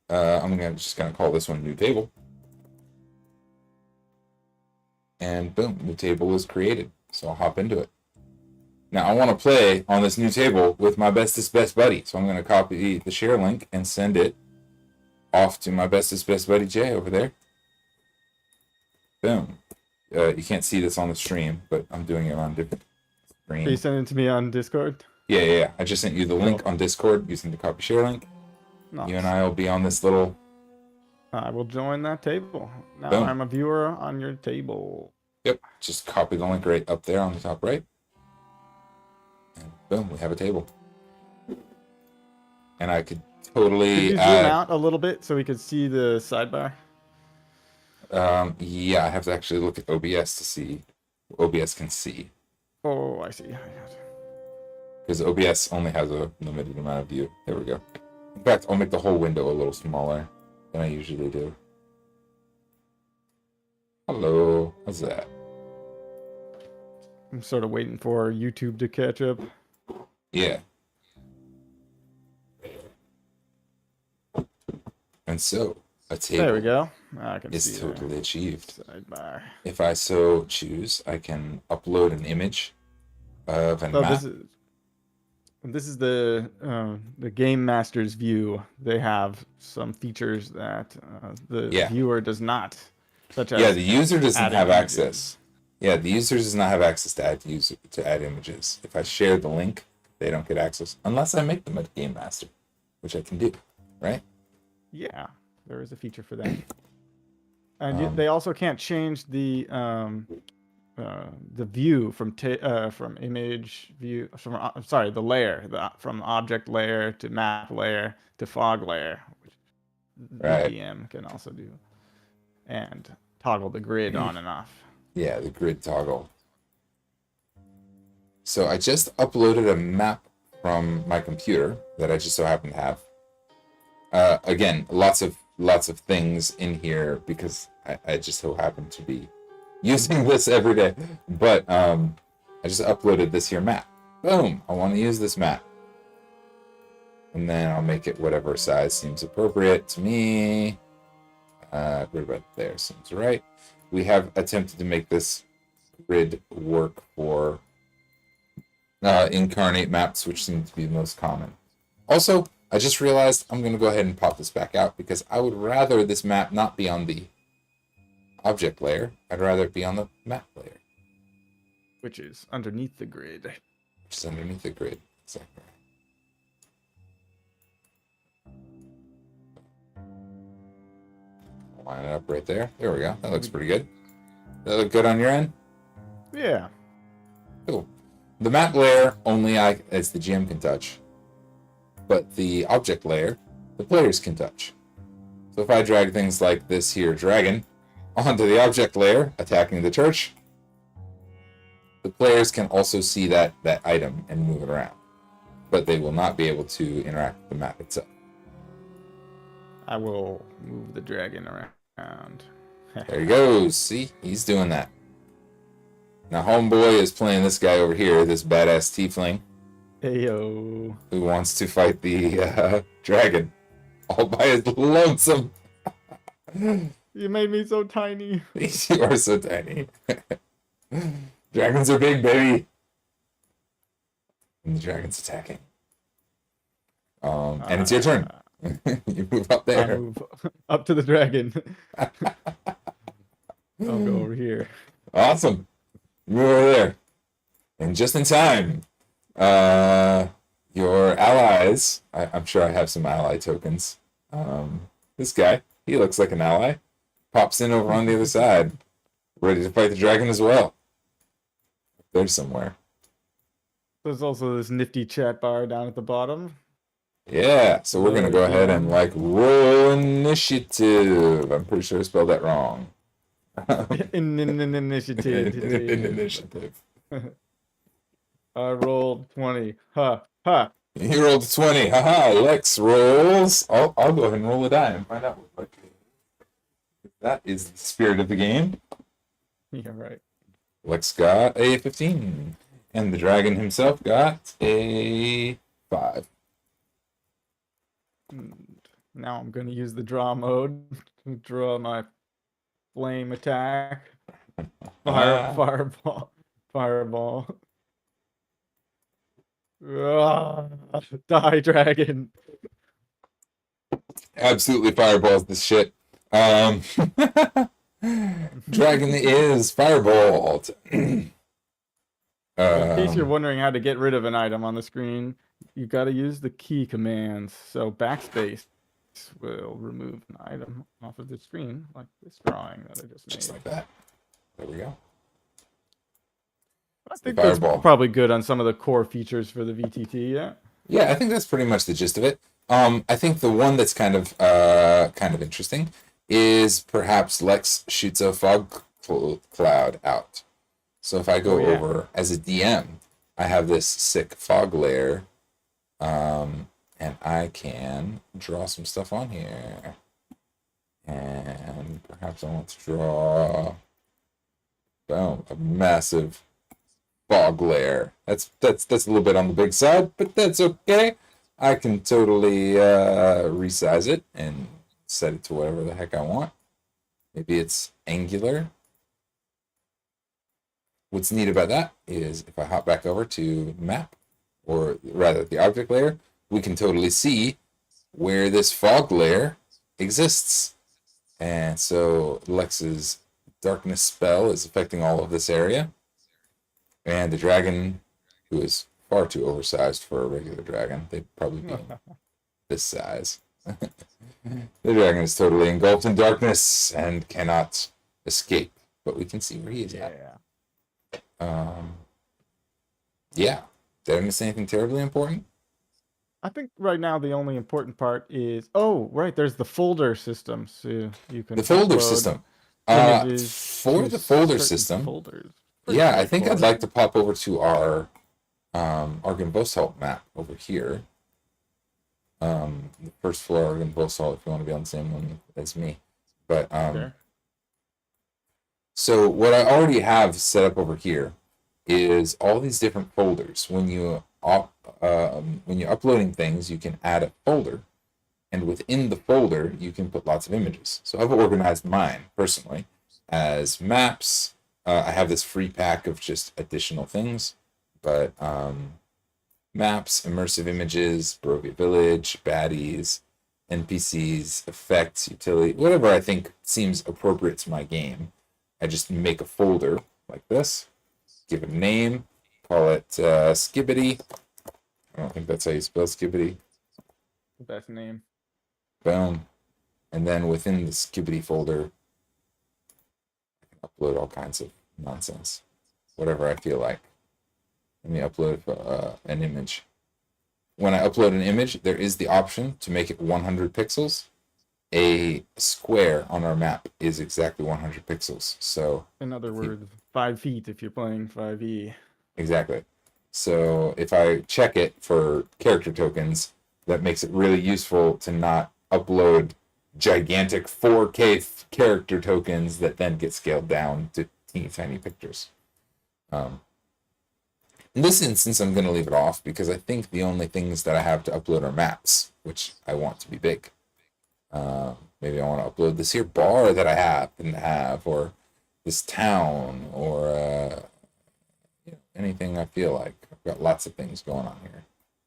I'm just gonna call this one new table. And boom, new table is created. So I'll hop into it. Now I want to play on this new table with my bestest best buddy. So I'm gonna copy the share link and send it off to my bestest best buddy Jay over there. Boom. You can't see this on the stream, but I'm doing it on different screen. Are you sending it to me on Discord? Yeah. I just sent you the link on Discord using the copy share link. Nice. You and I will be on this little... I will join that table. Now Boom. I'm a viewer on your table. Yep, just copy the link right up there on the top right. And boom, we have a table. And I could totally... Could you zoom out a little bit so we could see the sidebar? Yeah, I have to actually look at OBS to see what OBS can see. Oh, I see. Because OBS only has a limited amount of view. There we go. In fact, I'll make the whole window a little smaller than I usually do. Hello, how's that? I'm sort of waiting for YouTube to catch up. Yeah. And so, a table There we go. I can is see totally achieved. sidebar. If I so choose, I can upload an image of a map. This is the game master's view. They have some features that the viewer does not, such as the user doesn't have images. access. Yeah, the user does not have access to add images. If I share the link, they don't get access unless I make them a game master, which I can do, right? Yeah, there is a feature for that. And they also can't change the view from image view the layer from object layer to map layer to fog layer, which the Right. DM can also do, and toggle the grid on and off. Yeah, the grid toggle. So I just uploaded a map from my computer that I just so happen to have. Again, lots of things in here because I just so happen to be using this every day. But I just uploaded this here map. Boom! I want to use this map. And then I'll make it whatever size seems appropriate to me. Right about there seems right. We have attempted to make this grid work for incarnate maps, which seem to be the most common. Also, I just realized I'm going to go ahead and pop this back out because I would rather this map not be on the object layer. I'd rather it be on the map layer. Which is underneath the grid. Which is underneath the grid. Exactly. Line it up right there. There we go. That looks pretty good. That look good on your end? Yeah. Cool. The map layer, only I, as the GM, can touch. But the object layer, the players can touch. So if I drag things like this here dragon onto the object layer, attacking the church, the players can also see that item and move it around. But they will not be able to interact with the map itself. I will move the dragon around. There he goes. See? He's doing that. Now, homeboy is playing this guy over here, this badass tiefling. Heyo. Who wants to fight the dragon. All by his lonesome. You made me so tiny. You are so tiny. Dragons are big, baby. And the dragon's attacking. And it's your turn. You move up there. I move up to the dragon. I'll go over here. Awesome. You move over there. And just in time, your allies, I'm sure I have some ally tokens. This guy, he looks like an ally. Pops in over on the other side. Ready to fight the dragon as well. There's somewhere. There's also this nifty chat bar down at the bottom. Yeah, so we're going to go ahead and roll initiative. I'm pretty sure I spelled that wrong. Initiative. Initiative. I rolled 20. Ha, ha. You rolled a 20. Haha, Lex rolls. I'll go ahead and roll a die and find out what that is the spirit of the game. Yeah, right. Lex got a 15. And the dragon himself got a 5. Now I'm going to use the draw mode to draw my flame attack. Fireball. Die, dragon. Absolutely fireballs this shit. Dragon is fireballed. In case you're wondering how to get rid of an item on the screen, you got to use the key commands. So backspace will remove an item off of the screen, like this drawing that I just made. Just like that. There we go. I think that's probably good on some of the core features for the VTT, yeah? Yeah, I think that's pretty much the gist of it. I think the one that's kind of interesting is perhaps Lex shoots a fog cloud out. So if I go over as a DM, I have this sick fog layer, and I can draw some stuff on here. And perhaps I want to draw a massive fog layer. That's a little bit on the big side, but that's okay. I can totally resize it and set it to whatever the heck I want. Maybe it's angular. What's neat about that is if I hop back over to map, or rather the object layer, we can totally see where this fog layer exists. And so Lex's darkness spell is affecting all of this area. And the dragon, who is far too oversized for a regular dragon, they'd probably be this size. The dragon is totally engulfed in darkness and cannot escape, but we can see where he is at. Yeah. Did I miss anything terribly important? I think right now the only important part is there's the folder system, so you can the folder system. images For to the folder certain system, folders. Pretty yeah, I think I'd straightforward. like to pop over to our Argon Basalt map over here. The first floor Argon Basalt, if you want to be on the same one as me. But Sure. so what I already have set up over here is all these different folders. When you're uploading things, you can add a folder, and within the folder, you can put lots of images. So I've organized mine personally as maps. I have this free pack of just additional things, but maps, immersive images, Barovia Village, baddies, NPCs, effects, utility, whatever I think seems appropriate to my game. I just make a folder like this, give it a name, call it Skibbity. I don't think that's how you spell Skibbity. Best name. Boom. And then within the Skibbity folder, I can upload all kinds of nonsense, whatever I feel like. Let me upload an image. When I upload an image, there is the option to make it 100 pixels. A square on our map is exactly 100 pixels. So In other words, 5 feet if you're playing 5e. exactly. So if I check it for character tokens, that makes it really useful to not upload gigantic 4K character tokens that then get scaled down to teeny tiny pictures. In this instance, I'm going to leave it off because I think the only things that I have to upload are maps, which I want to be big. Maybe I want to upload this here bar that I happen to have, or this town, or anything I feel like. I've got lots of things going on here.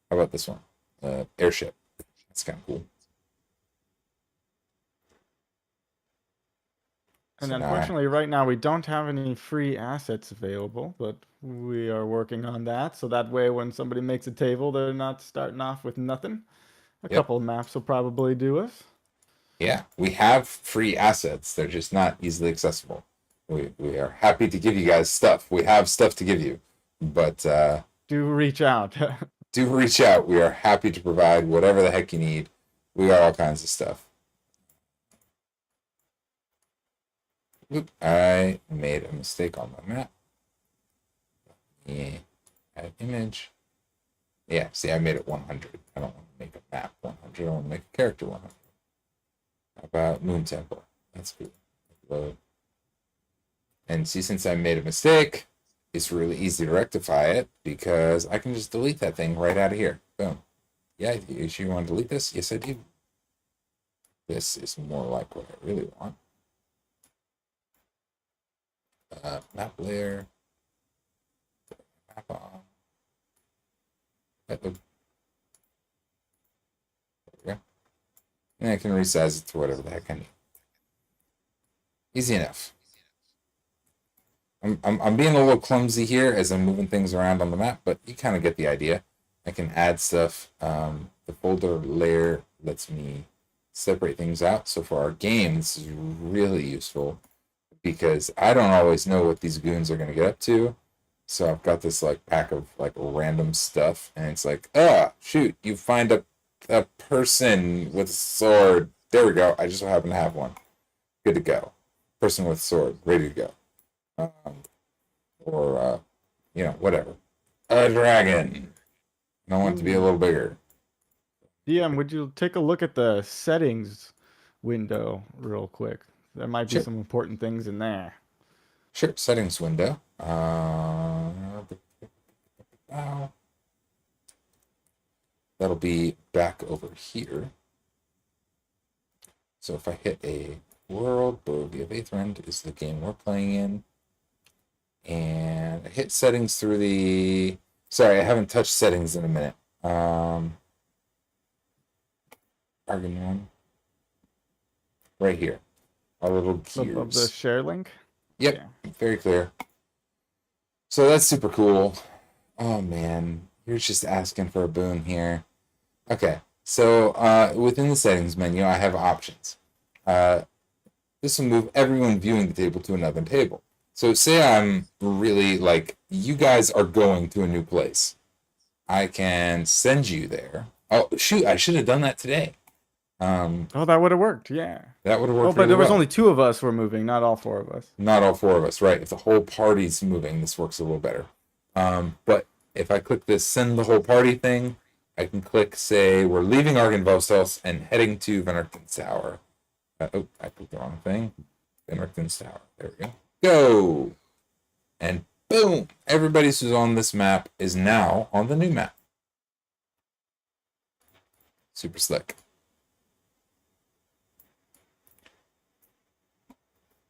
How about this one? Airship. That's kind of cool. And So now unfortunately, right now we don't have any free assets available, but we are working on that. So that way, when somebody makes a table, they're not starting off with nothing. A Yep. couple of maps will probably do us. Yeah, we have free assets. They're just not easily accessible. We are happy to give you guys stuff. We have stuff to give you, but Do reach out. do reach out. We are happy to provide whatever the heck you need. We got all kinds of stuff. Oop, I made a mistake on my map. Yeah, add image. Yeah, see, I made it 100. I don't want to make a map 100. I want to make a character 100. How about Moon Temple? That's good. Upload. And see, since I made a mistake, it's really easy to rectify it because I can just delete that thing right out of here. Boom. Yeah, you sure you want to delete this? Yes, I do. This is more like what I really want. Map layer. Map on. There we go. And I can resize it to whatever the heck I need. Easy enough. I'm being a little clumsy here as I'm moving things around on the map, but you kind of get the idea. I can add stuff. The folder layer lets me separate things out. So for our game, this is really useful because I don't always know what these goons are going to get up to. So I've got this like pack of like random stuff, and it's like, shoot, you find a person with a sword. There we go. I just happen to have one. Good to go. Person with a sword, ready to go. Or whatever. A dragon. And I want it to be a little bigger. DM, would you take a look at the settings window real quick? There might be Sure. some important things in there. Sure, settings window. That'll be back over here. So if I hit a world, Bogey of Aedipin is the game we're playing in. And I hit settings through the... Sorry, I haven't touched settings in a minute. Arcane 1. Right here. Our little gears. Above the share link? Yep, Yeah. very clear. So that's super cool. Oh man, you're just asking for a boon here. Okay, so within the settings menu, I have options. This will move everyone viewing the table to another table. So say I'm really like, you guys are going to a new place. I can send you there. Oh shoot, I should have done that today. Oh, that would have worked. Yeah. That would have worked. Oh, but really there was well. only 2 of us were moving, not all 4 of us. Not all 4 of us, right? If the whole party's moving, this works a little better. But if I click this send the whole party thing, I can click, say, we're leaving Argynvostos and heading to Venarcton's Tower. Oh, I clicked the wrong thing. Venarcton's Tower. There we go. Go! And boom! Everybody who's on this map is now on the new map. Super slick.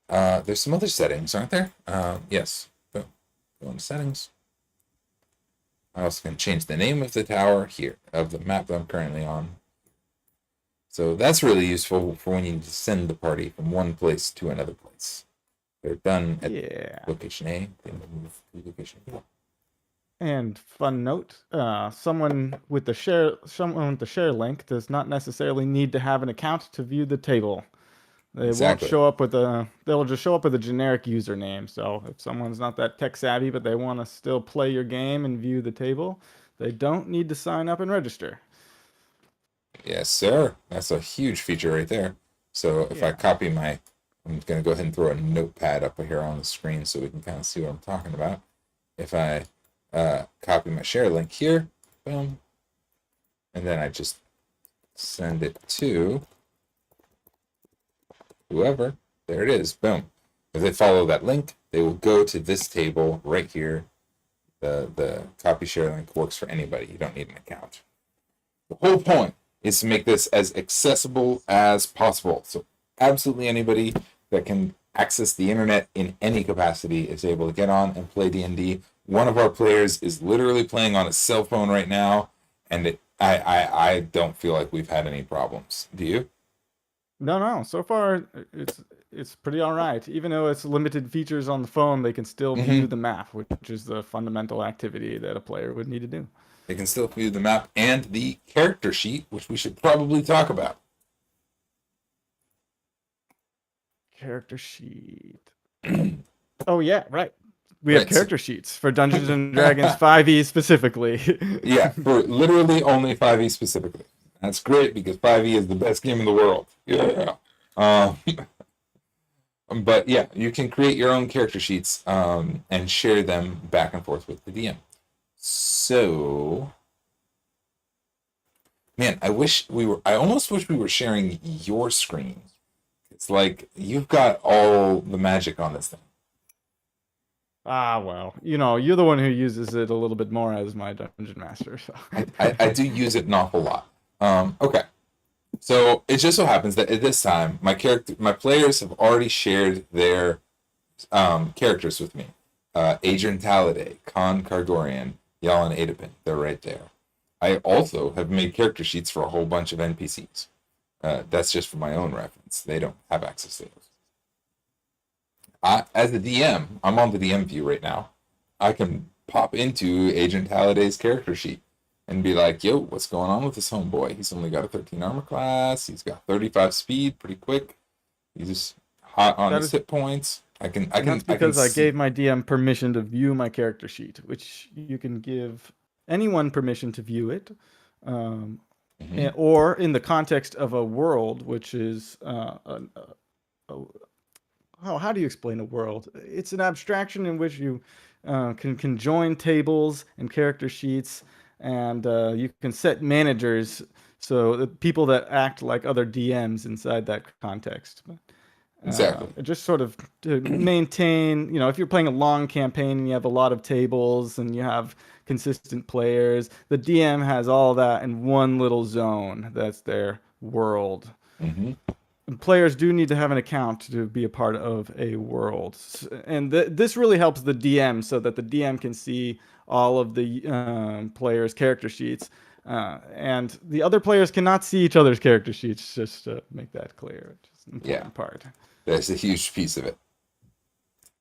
There's some other settings, aren't there? Yes. Boom. Go into settings. I also can change the name of the tower here, of the map that I'm currently on. So that's really useful for when you need to send the party from one place to another place. They're done at location A, they move to location B. And fun note, someone with the share link does not necessarily need to have an account to view the table. They won't show up with they'll just show up with a generic username. So if someone's not that tech savvy, but they want to still play your game and view the table, they don't need to sign up and register. Yes, sir. That's a huge feature right there. So if I copy I'm going to go ahead and throw a notepad up here on the screen so we can kind of see what I'm talking about. If I copy my share link here, boom, and then I just send it to whoever, there it is, boom. If they follow that link, they will go to this table right here. The copy share link works for anybody. You don't need an account. The whole point is to make this as accessible as possible. So absolutely anybody that can access the internet in any capacity is able to get on and play D&D. One of our players is literally playing on a cell phone right now, and I don't feel like we've had any problems. Do you? No. So far, it's pretty all right. Even though it's limited features on the phone, they can still view the map, which is the fundamental activity that a player would need to do. They can still view the map and the character sheet, which we should probably talk about. Character sheet. Oh yeah, right. We have character sheets for Dungeons and Dragons 5e specifically. Yeah, for literally only 5e specifically. That's great because 5e is the best game in the world. Yeah. But yeah, you can create your own character sheets and share them back and forth with the DM. So, man, I almost wish we were sharing your screen. It's like you've got all the magic on this thing. Ah, well, you're the one who uses it a little bit more as my dungeon master. So. I do use it an awful lot. Okay. So it just so happens that at this time, my players have already shared their characters with me. Adren Taliday, Kahn Kargorian, Jalin Aedipin. They're right there. I also have made character sheets for a whole bunch of NPCs. That's just for my own reference. They don't have access to those. As a DM, I'm on the DM view right now. I can pop into Adren Taliday's character sheet and be like, yo, what's going on with this homeboy? He's only got a 13 armor class. He's got 35 speed, pretty quick. He's just hot on his hit points. I can gave my DM permission to view my character sheet, which you can give anyone permission to view it. Or in the context of a world, which is how do you explain a world? It's an abstraction in which you can join tables and character sheets, and you can set managers, so the people that act like other DMs inside that context. Exactly. Just sort of to maintain, if you're playing a long campaign and you have a lot of tables and you have consistent players, the DM has all that in one little zone. That's their world. Mm-hmm. Players do need to have an account to be a part of a world. And this really helps the DM so that the DM can see all of the players' character sheets. And the other players cannot see each other's character sheets, just to make that clear. It's an important part. That's a huge piece of it.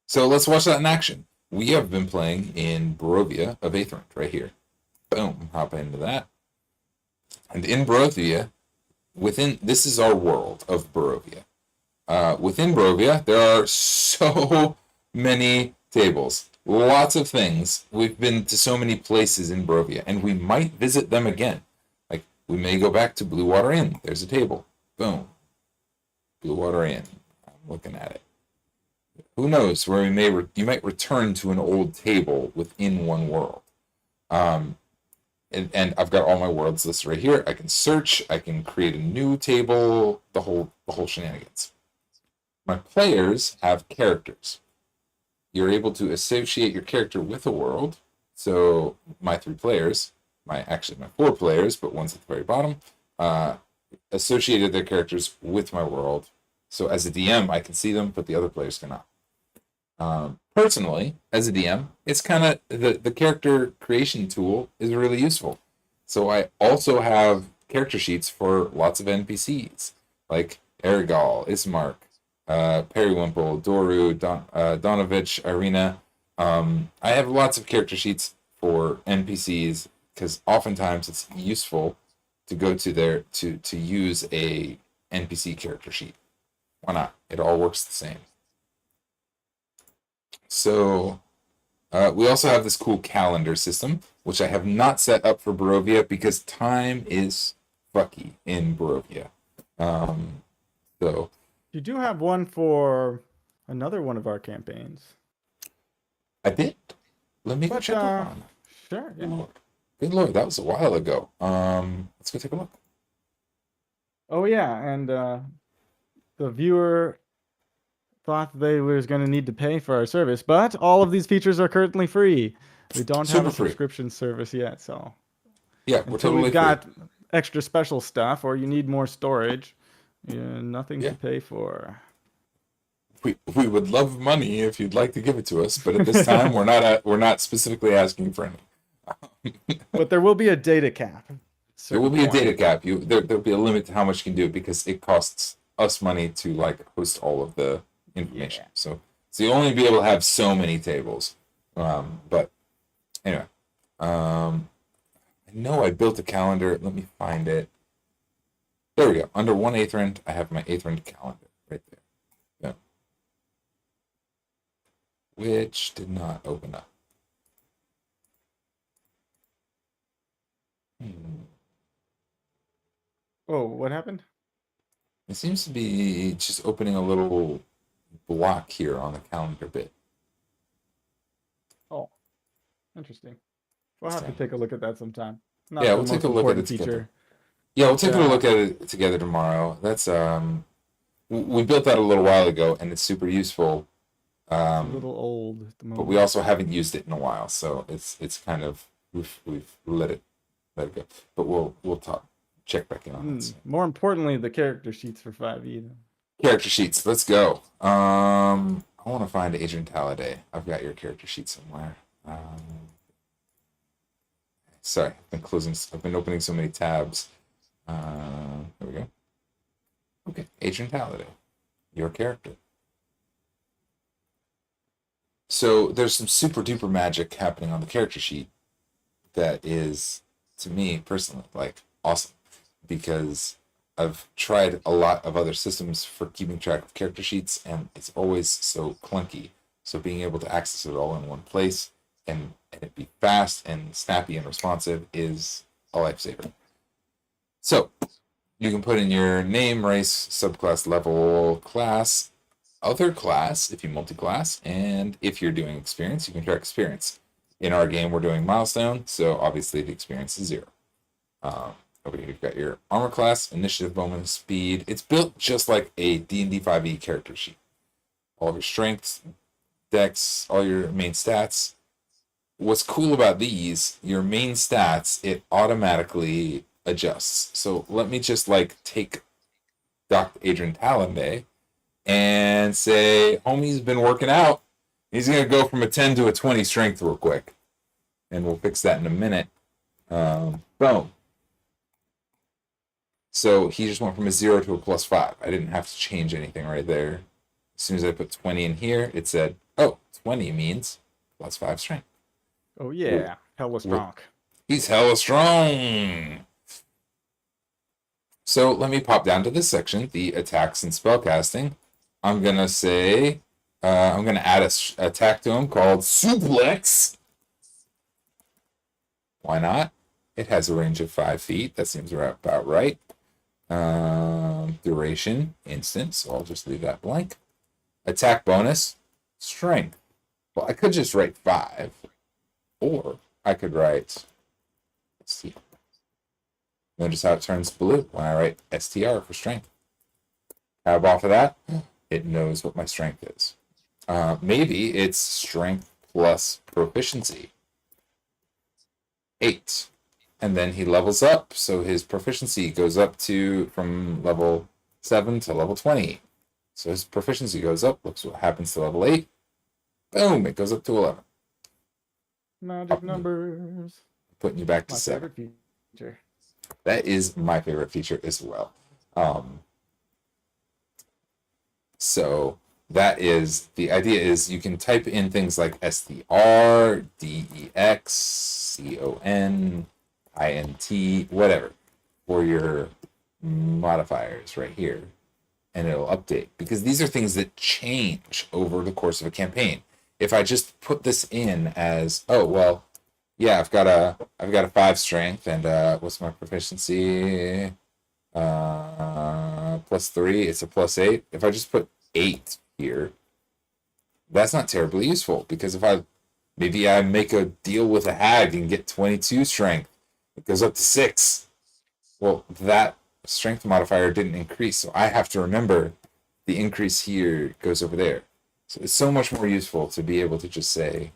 So let's watch that in action. We have been playing in Barovia of Aedipin, right here. Boom, hop into that. And in Barovia, this is our world of Barovia. Within Barovia, there are so many tables. Lots of things. We've been to so many places in Barovia, and we might visit them again. Like, we may go back to Blue Water Inn. There's a table. Boom. Blue water in. I'm looking at it. Who knows where you might return to an old table within one world. And I've got all my worlds listed right here. I can search. I can create a new table. The whole shenanigans. My players have characters. You're able to associate your character with a world. So my 3 players, my 4 players, but one's at the very bottom, associated their characters with my world. So as a DM, I can see them, but the other players cannot. Personally, as a DM, it's kind of the character creation tool is really useful. So I also have character sheets for lots of NPCs, like Ergal, Ismark, Periwimple, Doru, Donovich, Irina. I have lots of character sheets for NPCs because oftentimes it's useful to go to there to use a NPC character sheet. Why not? It all works the same. So we also have this cool calendar system, which I have not set up for Barovia because time is fucky in Barovia. So You do have one for another one of our campaigns. I did. Let me go But, check that on. Sure. Good Yeah. Lord. Good Lord, that was a while ago. Let's go take a look. Oh yeah, and the viewer thought they was going to need to pay for our service, but all of these features are currently free. We don't have Super a free. subscription service yet, so Yeah, we're until totally we've free. got extra special stuff or you need more storage, nothing Yeah. to pay for. We would love money if you'd like to give it to us, but at this time we're not specifically asking for any. But there will be a data cap. There will be a certain data point. cap. There'll be a limit to how much you can do because it costs us money to host all of the information. Yeah. So you'll only be able to have so many tables. But anyway, I know I built a calendar. Let me find it. There we go. Under 1 Aetherend, I have my Aetherend calendar right there. Yeah. Which did not open up. Oh, what happened? It seems to be just opening a little block here on the calendar bit. Oh, interesting. We'll have to Interesting. take a look at that sometime. Not Yeah, the we'll take most a look at important it together. feature. Yeah, we'll take a Yeah. look at it together tomorrow. That's we built that a little while ago, and it's super useful. It's a little old at the moment. But we also haven't used it in a while, so it's kind of we've let it go. But we'll check back in on it. soon. More importantly, the character sheets for 5e. Then. Character sheets. Let's go. I want to find Adren Taliday. I've got your character sheet somewhere. Sorry, I've been opening so many tabs. There we go. Okay, Adren Taliday, your character. So there's some super duper magic happening on the character sheet that is, to me personally, awesome, because I've tried a lot of other systems for keeping track of character sheets, and it's always so clunky. So being able to access it all in one place and it be fast and snappy and responsive is a lifesaver. So you can put in your name, race, subclass, level, class, other class if you multi-class, and if you're doing experience, you can track experience. In our game, we're doing milestone, so obviously the experience is 0. Over here, you've got your armor class, initiative, bonus, speed. It's built just like a D&D 5e character sheet. All of your strengths, dex, all your main stats. What's cool about these, your main stats, it automatically adjusts. So let me just take Dr. Adren Taliday and say, homie's been working out. He's going to go from a 10 to a 20 strength real quick. And we'll fix that in a minute. Boom. So he just went from a 0 to a +5. I didn't have to change anything right there. As soon as I put 20 in here, it said, oh, 20 means +5 strength. Oh yeah, hella strong. He's hella strong. So let me pop down to this section, the attacks and spellcasting. I'm going to say, I'm going to add a attack to him called Suplex. Why not? It has a range of 5 feet. That seems about right. Duration, instant, so I'll just leave that blank. Attack bonus, strength. Well, I could just write 5, or I could write, let's see. Notice how it turns blue when I write STR for strength. Tab off of that, it knows what my strength is. Maybe it's strength plus proficiency. 8. And then he levels up, so his proficiency goes up to from level 7 to level 20. So his proficiency goes up. Looks what happens to level 8. Boom, it goes up to 11. Magic numbers. Putting you back to My 7. favorite feature. That is my favorite feature as well. So that is, the idea is you can type in things like STR, DEX, CON, INT, whatever, for your modifiers right here. And it'll update, because these are things that change over the course of a campaign. If I just put this in as, oh, well, yeah, I've got a 5 strength, and what's my proficiency? Plus 3, it's a plus 8. If I just put 8 here, that's not terribly useful, because if maybe I make a deal with a hag and get 22 strength, it goes up to 6. Well, that strength modifier didn't increase, so I have to remember the increase here goes over there. So it's so much more useful to be able to just say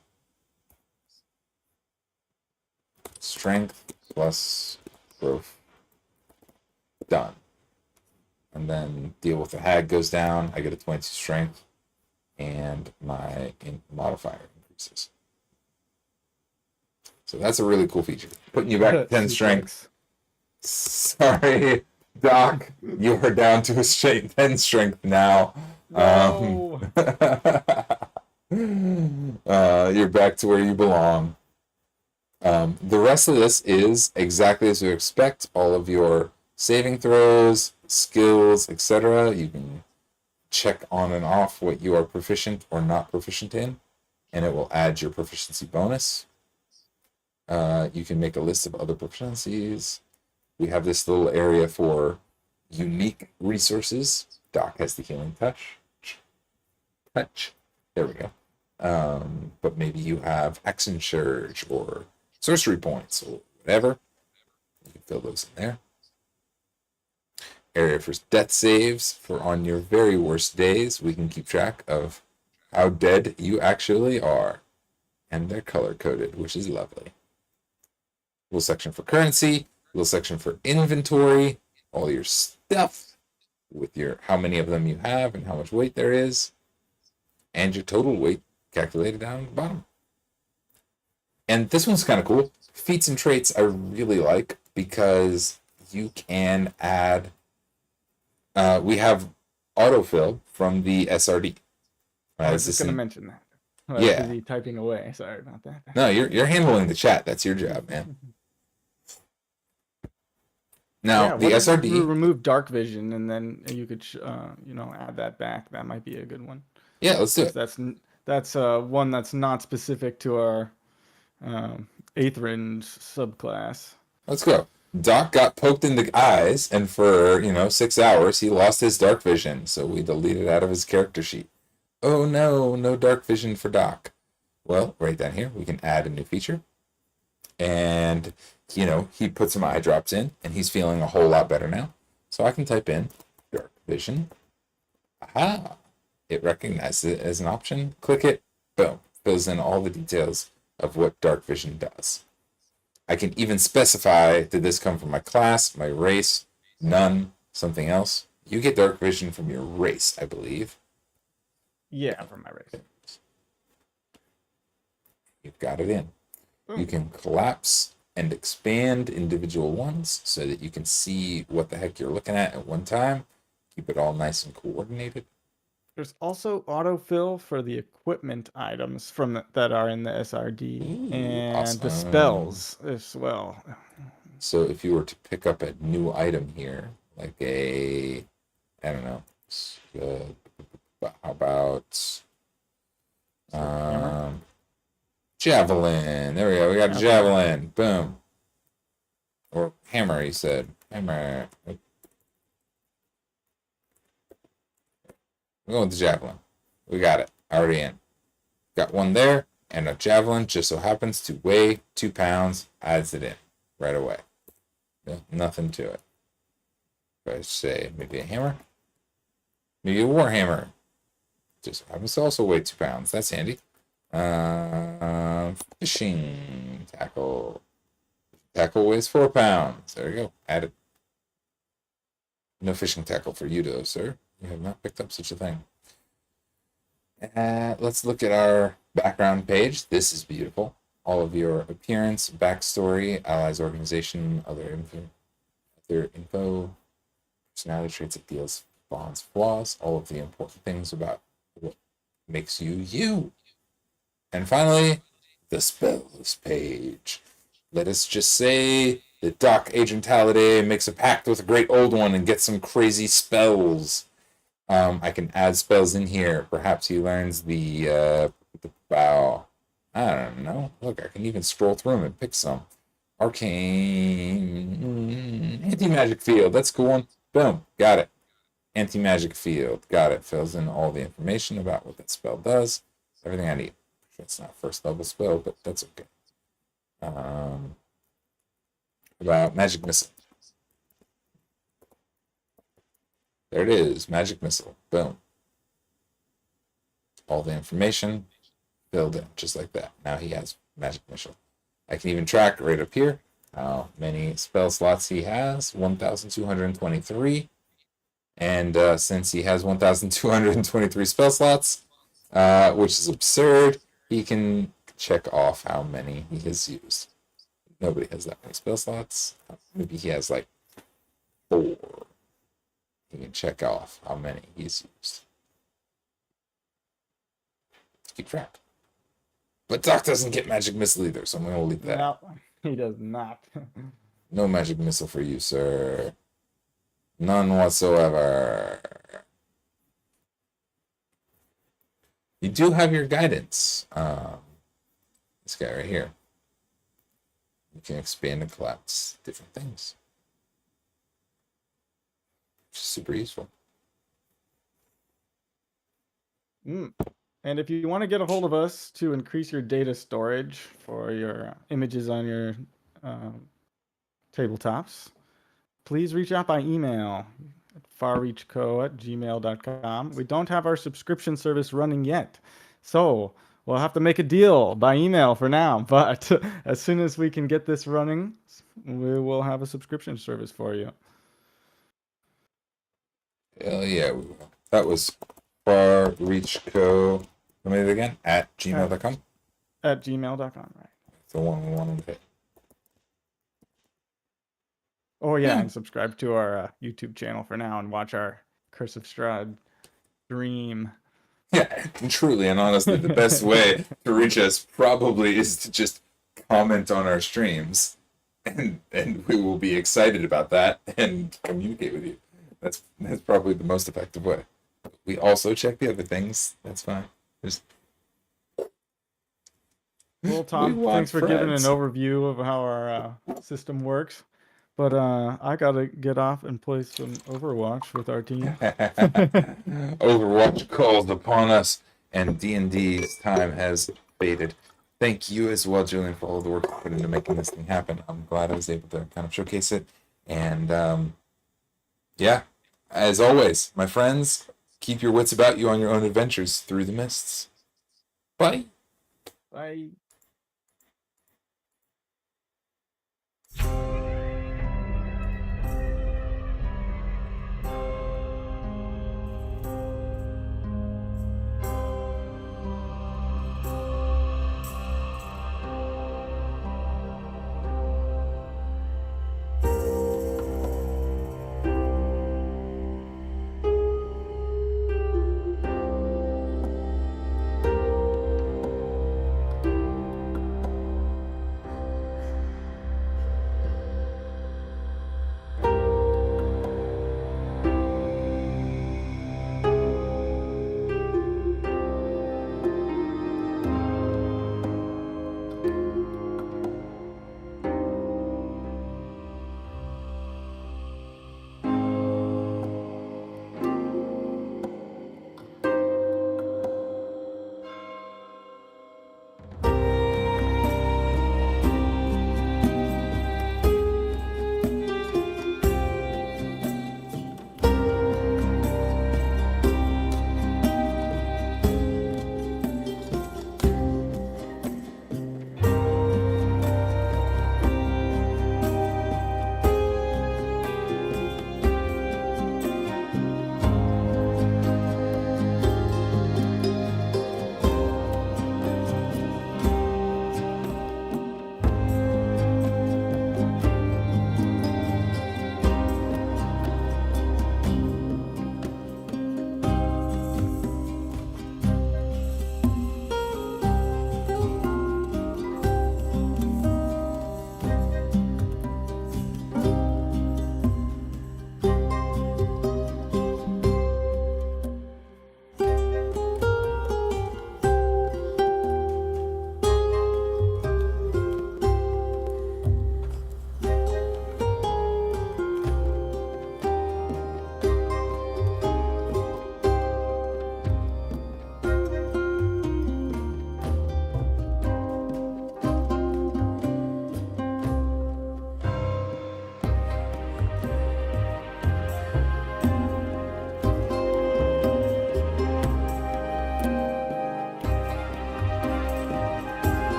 strength plus growth, done. And then deal with the hag goes down, I get a 22 strength, and my modifier increases. So that's a really cool feature. Putting you back to 10 strength. Sorry, Doc, you are down to a straight 10 strength now. No. You're back to where you belong. The rest of this is exactly as you expect. All of your saving throws, skills, etc. You can check on and off what you are proficient or not proficient in, and it will add your proficiency bonus. You can make a list of other proficiencies. We have this little area for unique resources. Doc has the healing touch. There we go. But maybe you have action surge or sorcery points or whatever. You can fill those in there. Area for death saves for on your very worst days. We can keep track of how dead you actually are. And they're color coded, which is lovely. Little section for currency. Little section for inventory. All your stuff with your how many of them you have and how much weight there is. And your total weight calculated down at the bottom. And this one's kind of cool. Feats and traits I really like because you can add. We have autofill from the SRD. I was just going to mention that. Well, yeah. Busy typing away. Sorry about that. No, you're handling the chat. That's your job, man. Now the SRD. You remove dark vision, and then you could, add that back. That might be a good one. Yeah, let's do it. That's one that's not specific to our Adren subclass. Let's go. Doc got poked in the eyes, and for 6 hours he lost his dark vision, so we deleted it out of his character sheet. Oh no, no dark vision for Doc. Well, right down here we can add a new feature, and he put some eye drops in, and he's feeling a whole lot better now. So I can type in dark vision. Aha! It recognizes it as an option. Click it. Boom. Fills in all the details of what dark vision does. I can even specify, did this come from my class, my race, none, something else? You get dark vision from your race, I believe. Yeah, from my race. You've got it in. You can collapse and expand individual ones so that you can see what the heck you're looking at one time. Keep it all nice and coordinated. There's also autofill for the equipment items that are in the SRD. Ooh, and awesome. the spells as well. So if you were to pick up a new item here, like how about javelin? There we go. We got javelin. Boom. Or hammer, he said. Hammer. We're going with the javelin. We got it. Already in. Got one there, and a javelin just so happens to weigh 2 pounds. Adds it in right away. No, nothing to it. If I say maybe a hammer. Maybe a warhammer. Just happens to also weigh 2 pounds. That's handy. Fishing tackle. Tackle weighs 4 pounds. There you go. Add it. No fishing tackle for you, though, sir. You have not picked up such a thing. Let's look at our background page. This is beautiful. All of your appearance, backstory, allies, organization, other info, personality traits, ideals, bonds, flaws, all of the important things about what makes you you. And finally, the spells page. Let us just say that Doc Agent Taliday makes a pact with a great old one and gets some crazy spells. I can add spells in here. Perhaps he learns the bow. I don't know. Look, I can even scroll through them and pick some. Arcane. Anti-magic field. That's a cool one. Boom. Got it. Anti-magic field. Got it. Fills in all the information about what that spell does. Everything I need. It's not first level spell, but that's okay. About magic missile. There it is. Magic missile. Boom. All the information filled in, just like that. Now he has magic missile. I can even track right up here how many spell slots he has. 1,223. And since he has 1,223 spell slots, which is absurd, he can check off how many he has used. Nobody has that many spell slots. Maybe he has like 4. He can check off how many he's used. Keep track. But Doc doesn't get magic missile either, so I'm going to leave that. No, he does not. No magic missile for you, sir. None whatsoever. You do have your guidance. This guy right here. You can expand and collapse different things. Which is super useful. And if you want to get a hold of us to increase your data storage for your images on your tabletops, please reach out by email at farreachco@gmail.com. We don't have our subscription service running yet, so we'll have to make a deal by email for now. But as soon as we can get this running, we will have a subscription service for you. Hell yeah, we will. That was farreachco. Let me do it again. At gmail.com. At gmail.com, right. That's the one we wanted to hit. Oh yeah, and subscribe to our YouTube channel for now and watch our Curse of Strahd stream. Yeah, truly and honestly, the best way to reach us probably is to just comment on our streams, and we will be excited about that and communicate with you. That's probably the most effective way. We also check the other things. That's fine. Just Well, Tom, thanks for giving an overview of how our system works. But I gotta get off and play some Overwatch with our team. Overwatch calls upon us, and D&D's time has faded. Thank you as well, Julian, for all the work you put into making this thing happen. I'm glad I was able to kind of showcase it. And yeah, as always, my friends, keep your wits about you on your own adventures through the mists. Bye. Bye.